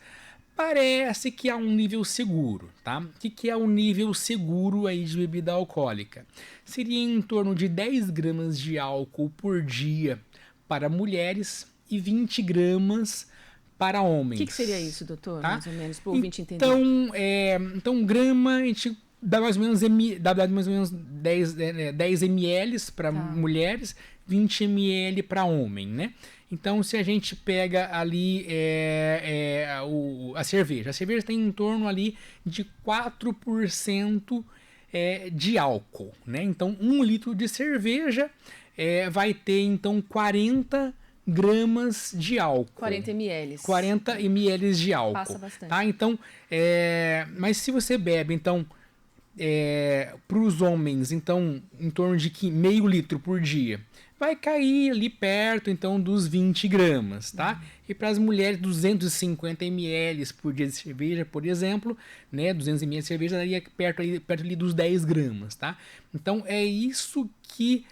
parece que há um nível seguro, tá? O que é um nível seguro aí de bebida alcoólica? Seria em torno de 10 gramas de álcool por dia para mulheres e 20 gramas para homens. O que seria isso, doutor? Tá? Mais ou menos, para o ouvinte entender. Então, grama, a gente dá mais ou menos 10 ml para mulheres, 20 ml para homem, né? Então, se a gente pega ali a cerveja tem em torno ali de 4% de álcool, né? Então, 1 litro de cerveja vai ter, então, 40 gramas de álcool. 40 ml. 40 ml de álcool. Passa bastante. Tá? Então, mas se você bebe, então, para os homens, então, em torno de meio litro por dia, vai cair ali perto, então, dos 20 gramas, tá? E para as mulheres, 250 ml por dia de cerveja, por exemplo, né? 200 ml de cerveja daria perto ali dos 10 gramas, tá? Então, é isso que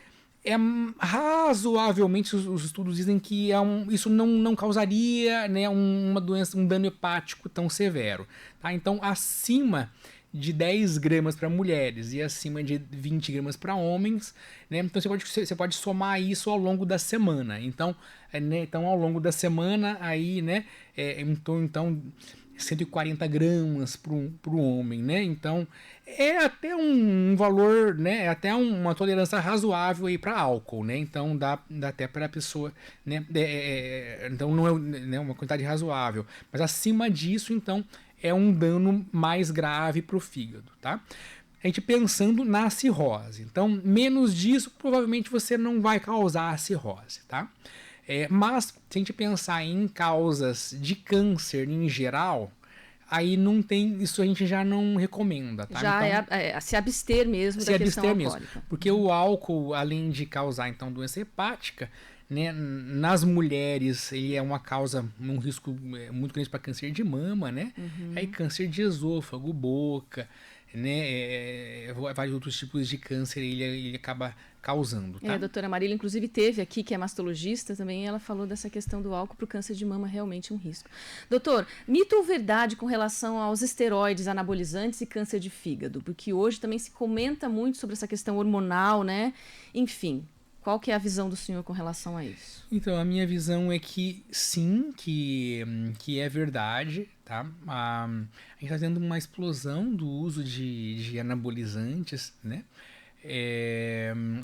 razoavelmente os estudos dizem que isso não causaria, né, uma doença, um dano hepático tão severo, tá? Então, acima de 10 gramas para mulheres e acima de 20 gramas para homens, né? Então você pode somar isso ao longo da semana. Então, então ao longo da semana aí, né? Então 140 gramas para o homem, né? Então é até um valor, né? É até uma tolerância razoável aí para álcool, né? Então dá até para a pessoa, né? Então não é uma quantidade razoável, mas acima disso, então é um dano mais grave para o fígado, tá? A gente pensando na cirrose. Então, menos disso, provavelmente você não vai causar a cirrose, tá? Mas, se a gente pensar em causas de câncer em geral, aí não tem, isso a gente já não recomenda, tá? Já então, se abster mesmo da questão alcoólica. Porque o álcool, além de causar, então, doença hepática, né, nas mulheres ele é uma causa, um risco muito grande para câncer de mama, né? Aí câncer de esôfago, boca, né? Vários outros tipos de câncer ele acaba causando, tá? A doutora Marília, inclusive, teve aqui, que é mastologista também, ela falou dessa questão do álcool para o câncer de mama, realmente um risco. Doutor, mito ou verdade com relação aos esteroides anabolizantes e câncer de fígado? Porque hoje também se comenta muito sobre essa questão hormonal, né? Enfim, qual que é a visão do senhor com relação a isso? Então, a minha visão é que sim, que é verdade, tá? A gente está tendo uma explosão do uso de anabolizantes, né?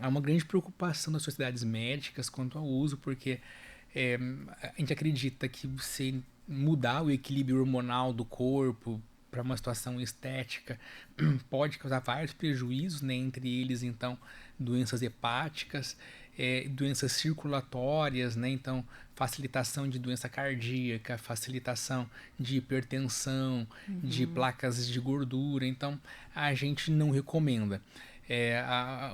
Há uma grande preocupação das sociedades médicas quanto ao uso, porque a gente acredita que você mudar o equilíbrio hormonal do corpo para uma situação estética pode causar vários prejuízos, né? Entre eles, então, doenças hepáticas, doenças circulatórias, né? Então, facilitação de doença cardíaca, facilitação de hipertensão, de placas de gordura. Então, a gente não recomenda.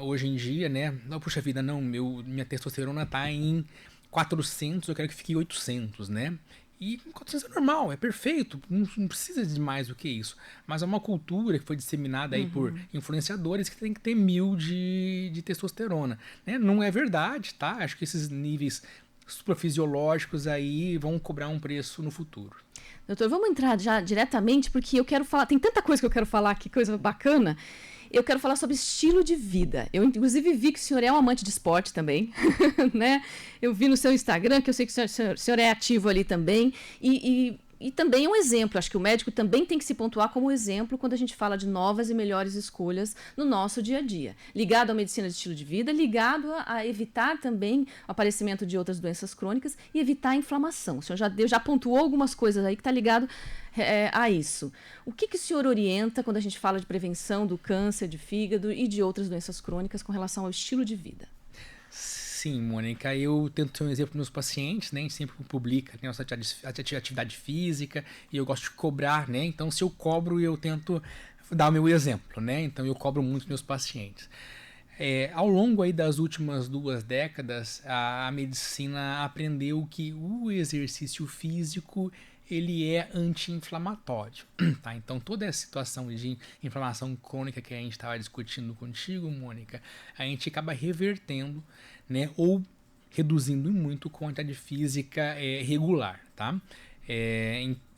Hoje em dia, né? Não, puxa vida, não, minha testosterona está em 400, eu quero que fique 800, né? E 400 é normal, é perfeito, não precisa de mais do que isso. Mas é uma cultura que foi disseminada aí por influenciadores que tem que ter 1000 de testosterona, né? Não é verdade, tá? Acho que esses níveis suprafisiológicos aí vão cobrar um preço no futuro. Doutor, vamos entrar já diretamente, porque eu quero falar, tem tanta coisa que eu quero falar aqui, coisa bacana. Eu quero falar sobre estilo de vida. Eu, inclusive, vi que o senhor é um amante de esporte também, né? Eu vi no seu Instagram, que eu sei que o senhor é ativo ali também. E E também é um exemplo, acho que o médico também tem que se pontuar como exemplo quando a gente fala de novas e melhores escolhas no nosso dia a dia. Ligado à medicina de estilo de vida, ligado a evitar também o aparecimento de outras doenças crônicas e evitar a inflamação. O senhor já pontuou algumas coisas aí que está ligado a isso. O que o senhor orienta quando a gente fala de prevenção do câncer de fígado e de outras doenças crônicas com relação ao estilo de vida? Sim, Mônica, eu tento ser um exemplo para meus pacientes, né? A gente sempre publica, né, nossa atividade física e eu gosto de cobrar, né? Então, se eu cobro, eu tento dar o meu exemplo, né? Então, eu cobro muito dos meus pacientes. Ao longo aí das últimas 2 décadas, a medicina aprendeu que o exercício físico ele é anti-inflamatório, tá? Então, toda essa situação de inflamação crônica que a gente estava discutindo contigo, Mônica, a gente acaba revertendo, né? Ou reduzindo muito com a atividade física regular, tá?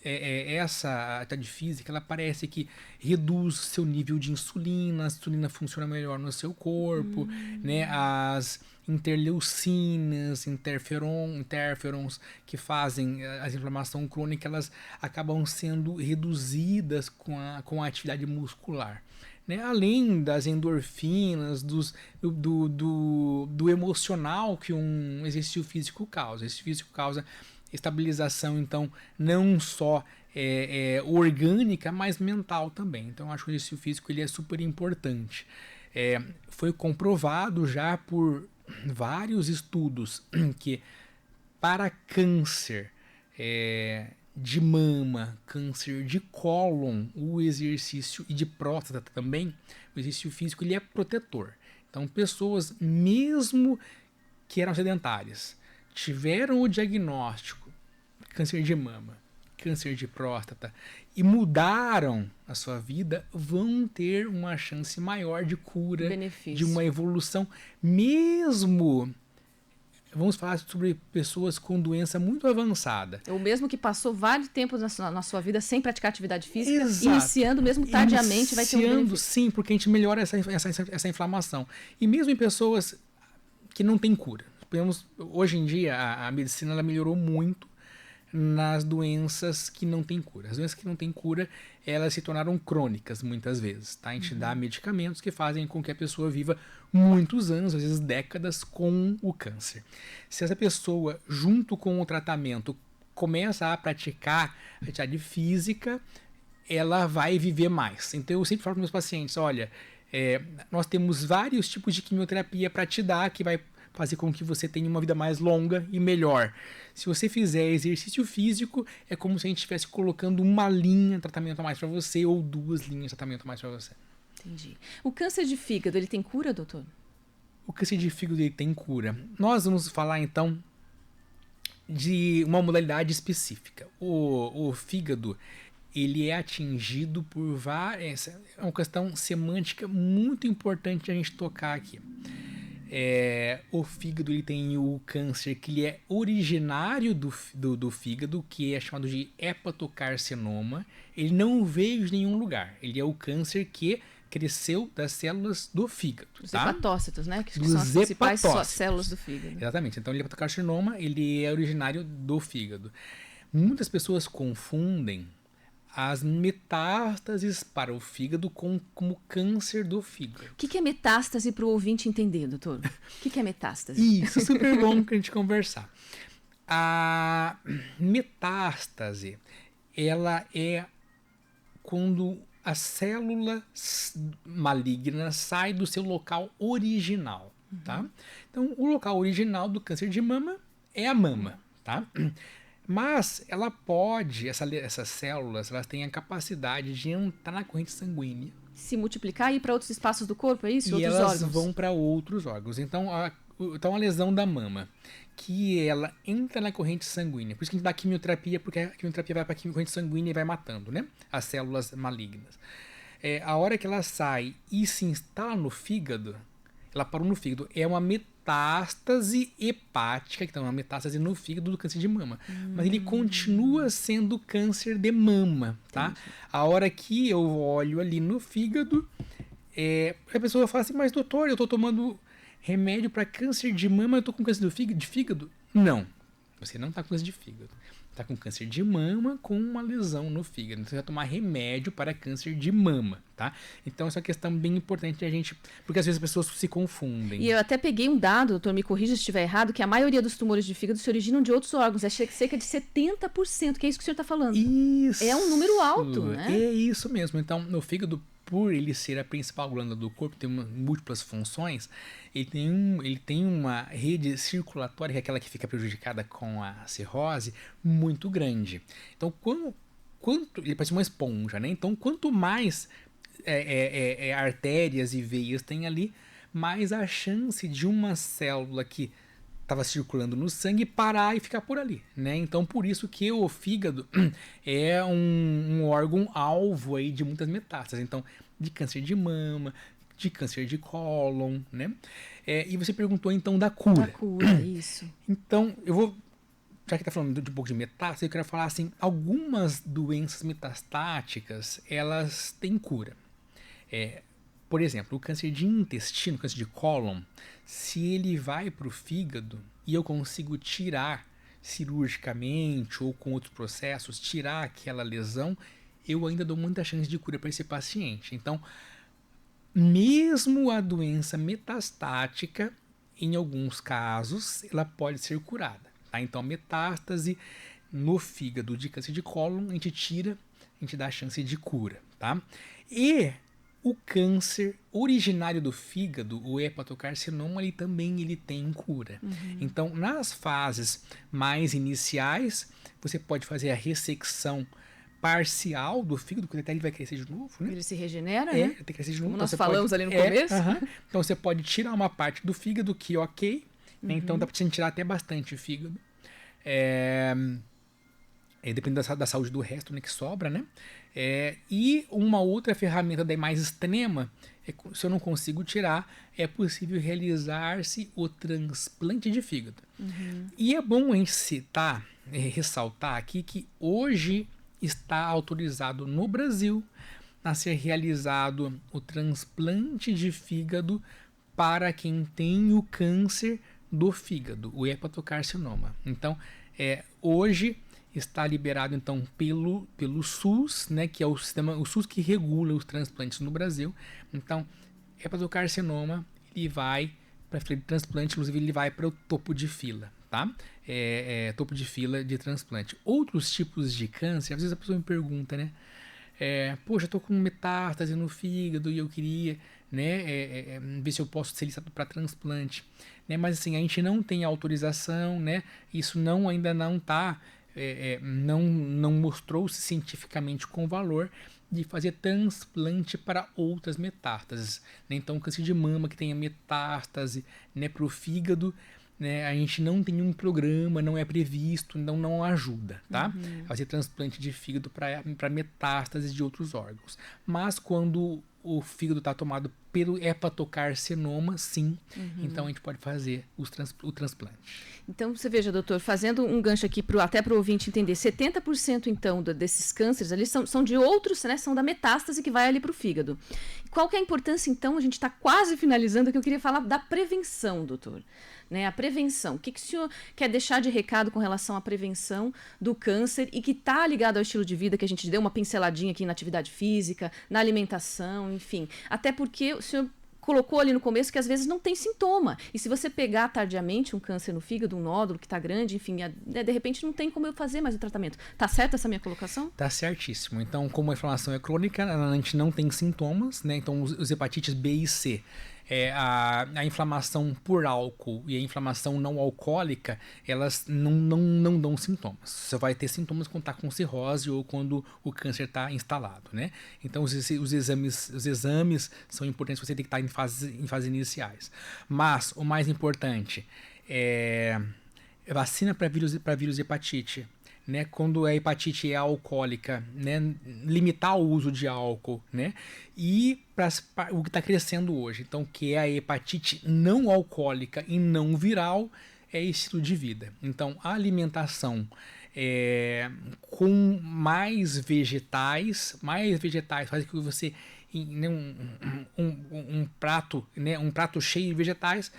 Essa atividade física, ela parece que reduz o seu nível de insulina, a insulina funciona melhor no seu corpo, né? As interleucinas, interferons que fazem a inflamação crônica, elas acabam sendo reduzidas com a atividade muscular. Né? Além das endorfinas, do emocional que um exercício físico causa. O exercício físico causa estabilização, então, não só orgânica, mas mental também. Então, eu acho que o exercício físico ele é super importante. Foi comprovado já por vários estudos que para câncer de mama, câncer de cólon, o exercício e de próstata também, o exercício físico ele é protetor. Então, pessoas mesmo que eram sedentárias, tiveram o diagnóstico câncer de mama, câncer de próstata e mudaram a sua vida, vão ter uma chance maior de cura, benefício, de uma evolução, mesmo. Vamos falar sobre pessoas com doença muito avançada. Ou mesmo que passou vários tempos na sua vida sem praticar atividade física, iniciando mesmo tardiamente, vai ter um benefício. Sim, porque a gente melhora essa inflamação. E mesmo em pessoas que não têm cura. Hoje em dia, a medicina ela melhorou muito nas doenças que não têm cura. As doenças que não têm cura, elas se tornaram crônicas muitas vezes. Tá? A gente dá medicamentos que fazem com que a pessoa viva muitos anos, às vezes décadas, com o câncer. Se essa pessoa, junto com o tratamento, começa a praticar atividade física, ela vai viver mais. Então eu sempre falo para meus pacientes, olha, nós temos vários tipos de quimioterapia para te dar, que vai fazer com que você tenha uma vida mais longa e melhor. Se você fizer exercício físico, é como se a gente estivesse colocando uma linha de tratamento a mais para você ou 2 linhas de tratamento a mais para você. Entendi. O câncer de fígado, ele tem cura, doutor? O câncer de fígado ele tem cura. Nós vamos falar então de uma modalidade específica. O fígado, ele é atingido por várias... É uma questão semântica muito importante a gente tocar aqui. O fígado ele tem o câncer que ele é originário do fígado, que é chamado de hepatocarcinoma. Ele não veio de nenhum lugar. Ele é o câncer que cresceu das células do fígado. Os hepatócitos, né? Que são as principais células do fígado. Exatamente. Então, o hepatocarcinoma ele é originário do fígado. Muitas pessoas confundem as metástases para o fígado como câncer do fígado. O que é metástase para o ouvinte entender, doutor? O que é metástase? Isso, super bom para a gente conversar. A metástase, ela é quando a célula maligna sai do seu local original, tá? Então, o local original do câncer de mama é a mama, tá? Mas ela pode, essas células, elas têm a capacidade de entrar na corrente sanguínea. Se multiplicar e ir para outros espaços do corpo, é isso? E outros elas órgãos? Vão para outros órgãos. Então, a lesão da mama, que ela entra na corrente sanguínea. Por isso que a gente dá quimioterapia, porque a quimioterapia vai para a corrente sanguínea e vai matando, né? As células malignas. A hora que ela sai e se instala no fígado, ela parou no fígado, é uma metástase hepática, então é uma metástase no fígado do câncer de mama. Mas ele continua sendo câncer de mama, tá? Entendi. A hora que eu olho ali no fígado, a pessoa fala assim, mas doutor, eu tô tomando remédio para câncer de mama, eu tô com câncer de fígado? Não, você não tá com câncer de fígado. está com câncer de mama com uma lesão no fígado. Então, você vai tomar remédio para câncer de mama, tá? Então, essa é uma questão bem importante a gente, porque às vezes as pessoas se confundem. E eu até peguei um dado, doutor, me corrija se estiver errado, que a maioria dos tumores de fígado se originam de outros órgãos. É cerca de 70%, que é isso que o senhor está falando. Isso! É um número alto, né? É isso mesmo. Então, no fígado, por ele ser a principal glândula do corpo, tem múltiplas funções, ele tem uma rede circulatória, que é aquela que fica prejudicada com a cirrose, muito grande. Então, ele parece uma esponja, né? Então, quanto mais artérias e veias tem ali, mais a chance de uma célula que estava circulando no sangue parar e ficar por ali, né? Então, por isso que o fígado é um órgão alvo aí de muitas metástases. Então, de câncer de mama, de câncer de cólon, né? E você perguntou, então, da cura. Da cura, isso. Então, eu vou... Já que está falando de um pouco de metástase, eu quero falar assim, algumas doenças metastáticas, elas têm cura. Por exemplo, o câncer de intestino, o câncer de cólon, se ele vai para o fígado e eu consigo tirar cirurgicamente ou com outros processos, tirar aquela lesão, eu ainda dou muita chance de cura para esse paciente. Então, mesmo a doença metastática, em alguns casos, ela pode ser curada. Tá? Então, a metástase no fígado de câncer de cólon, a gente tira, a gente dá a chance de cura. Tá? E o câncer originário do fígado, o hepatocarcinoma, ele tem cura. Então, nas fases mais iniciais, você pode fazer a ressecção parcial do fígado, porque até ele vai crescer de novo, né? Ele se regenera, né? Ele tem que crescer de novo. Como então, nós falamos ali no começo. Então, você pode tirar uma parte do fígado, que ok. Né? Então, dá pra você tirar até bastante fígado. Dependendo da saúde do resto, né, que sobra, né? E uma outra ferramenta daí mais extrema, se eu não consigo tirar, é possível realizar-se o transplante de fígado. E é bom a gente citar, ressaltar aqui que hoje está autorizado no Brasil a ser realizado o transplante de fígado para quem tem o câncer do fígado, o hepatocarcinoma. Então, hoje está liberado então pelo SUS, né, que é o SUS que regula os transplantes no Brasil. Então, hepatocarcinoma, ele vai para fila de transplante, inclusive ele vai para o topo de fila, tá? Topo de fila de transplante. Outros tipos de câncer, às vezes a pessoa me pergunta, né? Poxa, eu tô com metástase no fígado e eu queria, né, ver se eu posso ser listado para transplante, né? Mas assim, a gente não tem autorização, né? Isso ainda não está, não mostrou-se cientificamente com valor de fazer transplante para outras metástases, né? Então, o câncer de mama que tenha metástase, né, para o fígado, né, a gente não tem um programa, não é previsto, então não ajuda, tá? Fazer transplante de fígado para metástases de outros órgãos. Mas quando o fígado está tomado pelo hepatocarcinoma, sim, então a gente pode fazer o transplante. Então, você veja, doutor, fazendo um gancho aqui até para o ouvinte entender, 70% então desses cânceres ali são de outros, né, são da metástase que vai ali para o fígado. Qual que é a importância, então, a gente está quase finalizando, que eu queria falar da prevenção, doutor. Né, a prevenção. O que o senhor quer deixar de recado com relação à prevenção do câncer e que está ligado ao estilo de vida, que a gente deu uma pinceladinha aqui na atividade física, na alimentação, enfim. Até porque o senhor colocou ali no começo que às vezes não tem sintoma. E se você pegar tardiamente um câncer no fígado, um nódulo que está grande, enfim, de repente não tem como eu fazer mais o tratamento. Tá certa essa minha colocação? Tá certíssimo. Então, como a inflamação é crônica, a gente não tem sintomas, né? Então, os hepatites B e C, a inflamação por álcool e a inflamação não alcoólica, elas não dão sintomas. Você vai ter sintomas quando está com cirrose ou quando o câncer está instalado, né? Então, os exames são importantes, você tem que estar em fases iniciais. Mas, o mais importante é vacina para vírus hepatite. Né, quando a hepatite é alcoólica, né, limitar o uso de álcool, né, e o que está crescendo hoje, então, que é a hepatite não alcoólica e não viral, é estilo de vida. Então, a alimentação com mais vegetais faz com que você um prato, né, um prato cheio de vegetais,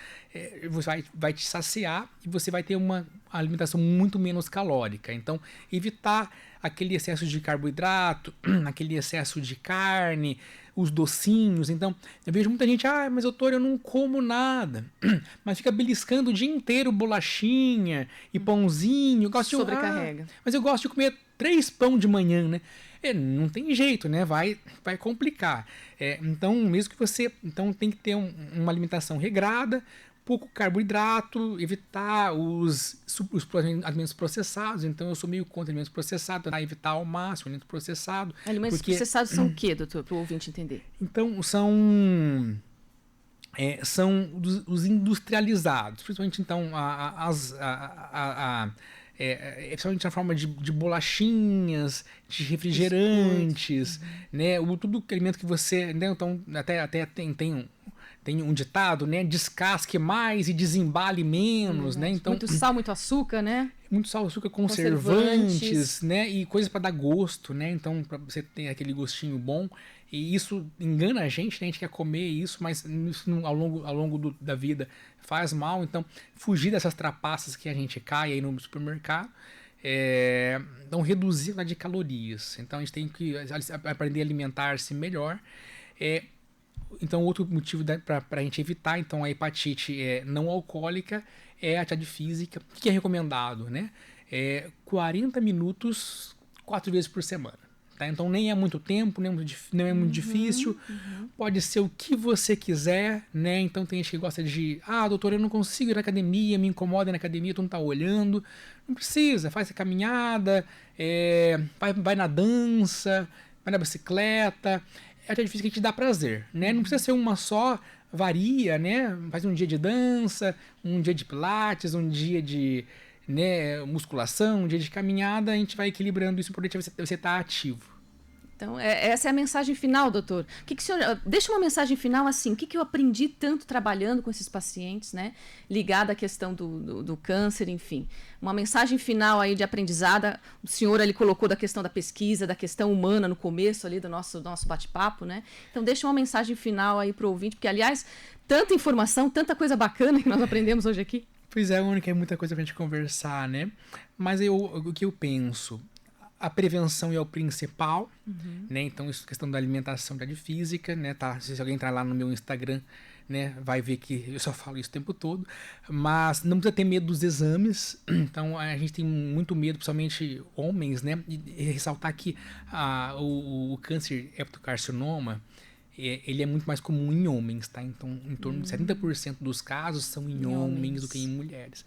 você vai te saciar e você vai ter uma alimentação muito menos calórica. Então, evitar aquele excesso de carboidrato, aquele excesso de carne, os docinhos. Então, eu vejo muita gente, mas doutor, eu não como nada, mas fica beliscando o dia inteiro bolachinha e pãozinho. Sobrecarrega. Mas eu gosto de comer 3 pão de manhã, né? Não tem jeito, né? Vai complicar. Então, mesmo que você tem que ter uma alimentação regrada, pouco carboidrato, evitar os alimentos processados. Então, eu sou meio contra alimentos processados, tentar evitar ao máximo alimentos processados. Alimentos processados são o quê, doutor, para o ouvinte entender? Então, são os industrializados, principalmente então principalmente na forma de bolachinhas, de refrigerantes, né? Tudo alimento que você, né? Então até tem um ditado, né? Descasque mais e desembale menos, né? Então, muito sal, muito açúcar, né? Muito sal, açúcar, conservantes, né? E coisas para dar gosto, né? Então, para você ter aquele gostinho bom. E isso engana a gente, né? A gente quer comer isso, mas isso ao longo da vida faz mal. Então, fugir dessas trapaças que a gente cai aí no supermercado. Então, reduzir a quantidade de calorias. Então, a gente tem que aprender a alimentar-se melhor. Então, outro motivo para a gente evitar então, a hepatite não alcoólica é a atividade física. O que é recomendado, né? 40 minutos 4 vezes por semana. Tá? Então, nem é muito tempo, não é muito difícil. Pode ser o que você quiser, né? Então, tem gente que gosta de... doutor, eu não consigo ir na academia, me incomoda na academia, tu não tá olhando. Não precisa, faz a caminhada, vai na dança, vai na bicicleta. É atividade física que te dá prazer, né? Não precisa ser uma só, varia, né? Faz um dia de dança, um dia de pilates, um dia de musculação, um dia de caminhada, a gente vai equilibrando isso, o importante é você estar ativo. Então, essa é a mensagem final, doutor. O senhor, deixa uma mensagem final assim, o que eu aprendi tanto trabalhando com esses pacientes, né? Ligada à questão do câncer, enfim. Uma mensagem final aí de aprendizada, o senhor ali colocou da questão da pesquisa, da questão humana no começo ali do nosso bate-papo, né? Então, deixa uma mensagem final aí para o ouvinte, porque, aliás, tanta informação, tanta coisa bacana que nós aprendemos hoje aqui. Pois é, Mônica, é muita coisa pra gente conversar, né? Mas o que eu penso? A prevenção é o principal, né? Então, isso, questão da alimentação, da física, né? Tá? Se alguém entrar lá no meu Instagram, né, vai ver que eu só falo isso o tempo todo. Mas não precisa ter medo dos exames. Então, a gente tem muito medo, principalmente homens, né? E ressaltar que o câncer hepatocarcinoma, ele é muito mais comum em homens, tá? Então, em torno de 70% dos casos são em homens do que em mulheres.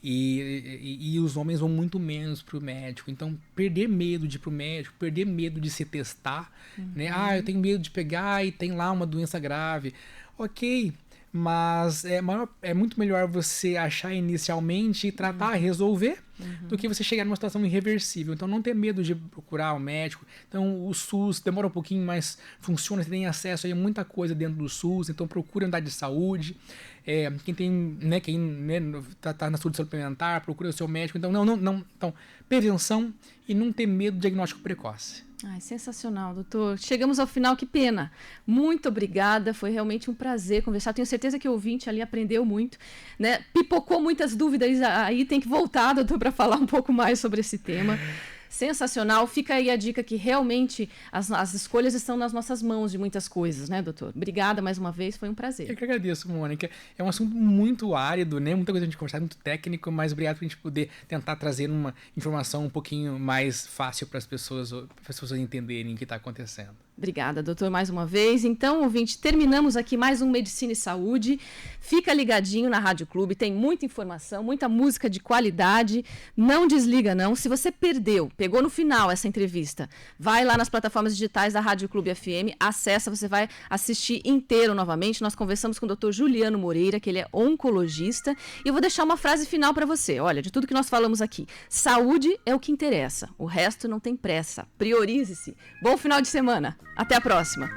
E os homens vão muito menos pro médico. Então, perder medo de ir pro médico, perder medo de se testar, né? Eu tenho medo de pegar e tem lá uma doença grave. Ok, mas é muito melhor você achar inicialmente e tratar, resolver, do que você chegar numa situação irreversível. Então, não ter medo de procurar o médico. Então, o SUS demora um pouquinho, mas funciona, você tem acesso a muita coisa dentro do SUS. Então, procura a unidade de saúde. Quem tem, tá na saúde suplementar, procura o seu médico. Então, Então, prevenção e não ter medo do diagnóstico precoce. Sensacional, doutor. Chegamos ao final, que pena. Muito obrigada, foi realmente um prazer conversar. Tenho certeza que o ouvinte ali aprendeu muito, né? Pipocou muitas dúvidas, aí tem que voltar, doutor, para falar um pouco mais sobre esse tema. Sensacional. Fica aí a dica que realmente as escolhas estão nas nossas mãos de muitas coisas, né, doutor? Obrigada mais uma vez, foi um prazer. Eu que agradeço, Mônica. É um assunto muito árido, né? Muita coisa a gente conversar, muito técnico, mas obrigado por a gente poder tentar trazer uma informação um pouquinho mais fácil para as pessoas entenderem o que está acontecendo. Obrigada, doutor, mais uma vez. Então, ouvinte, terminamos aqui mais um Medicina e Saúde. Fica ligadinho na Rádio Clube, tem muita informação, muita música de qualidade. Não desliga, não. Se você pegou no final essa entrevista, vai lá nas plataformas digitais da Rádio Clube FM, acessa, você vai assistir inteiro novamente. Nós conversamos com o doutor Juliano Moreira, que ele é oncologista. E eu vou deixar uma frase final para você. Olha, de tudo que nós falamos aqui, saúde é o que interessa. O resto não tem pressa. Priorize-se. Bom final de semana. Até a próxima!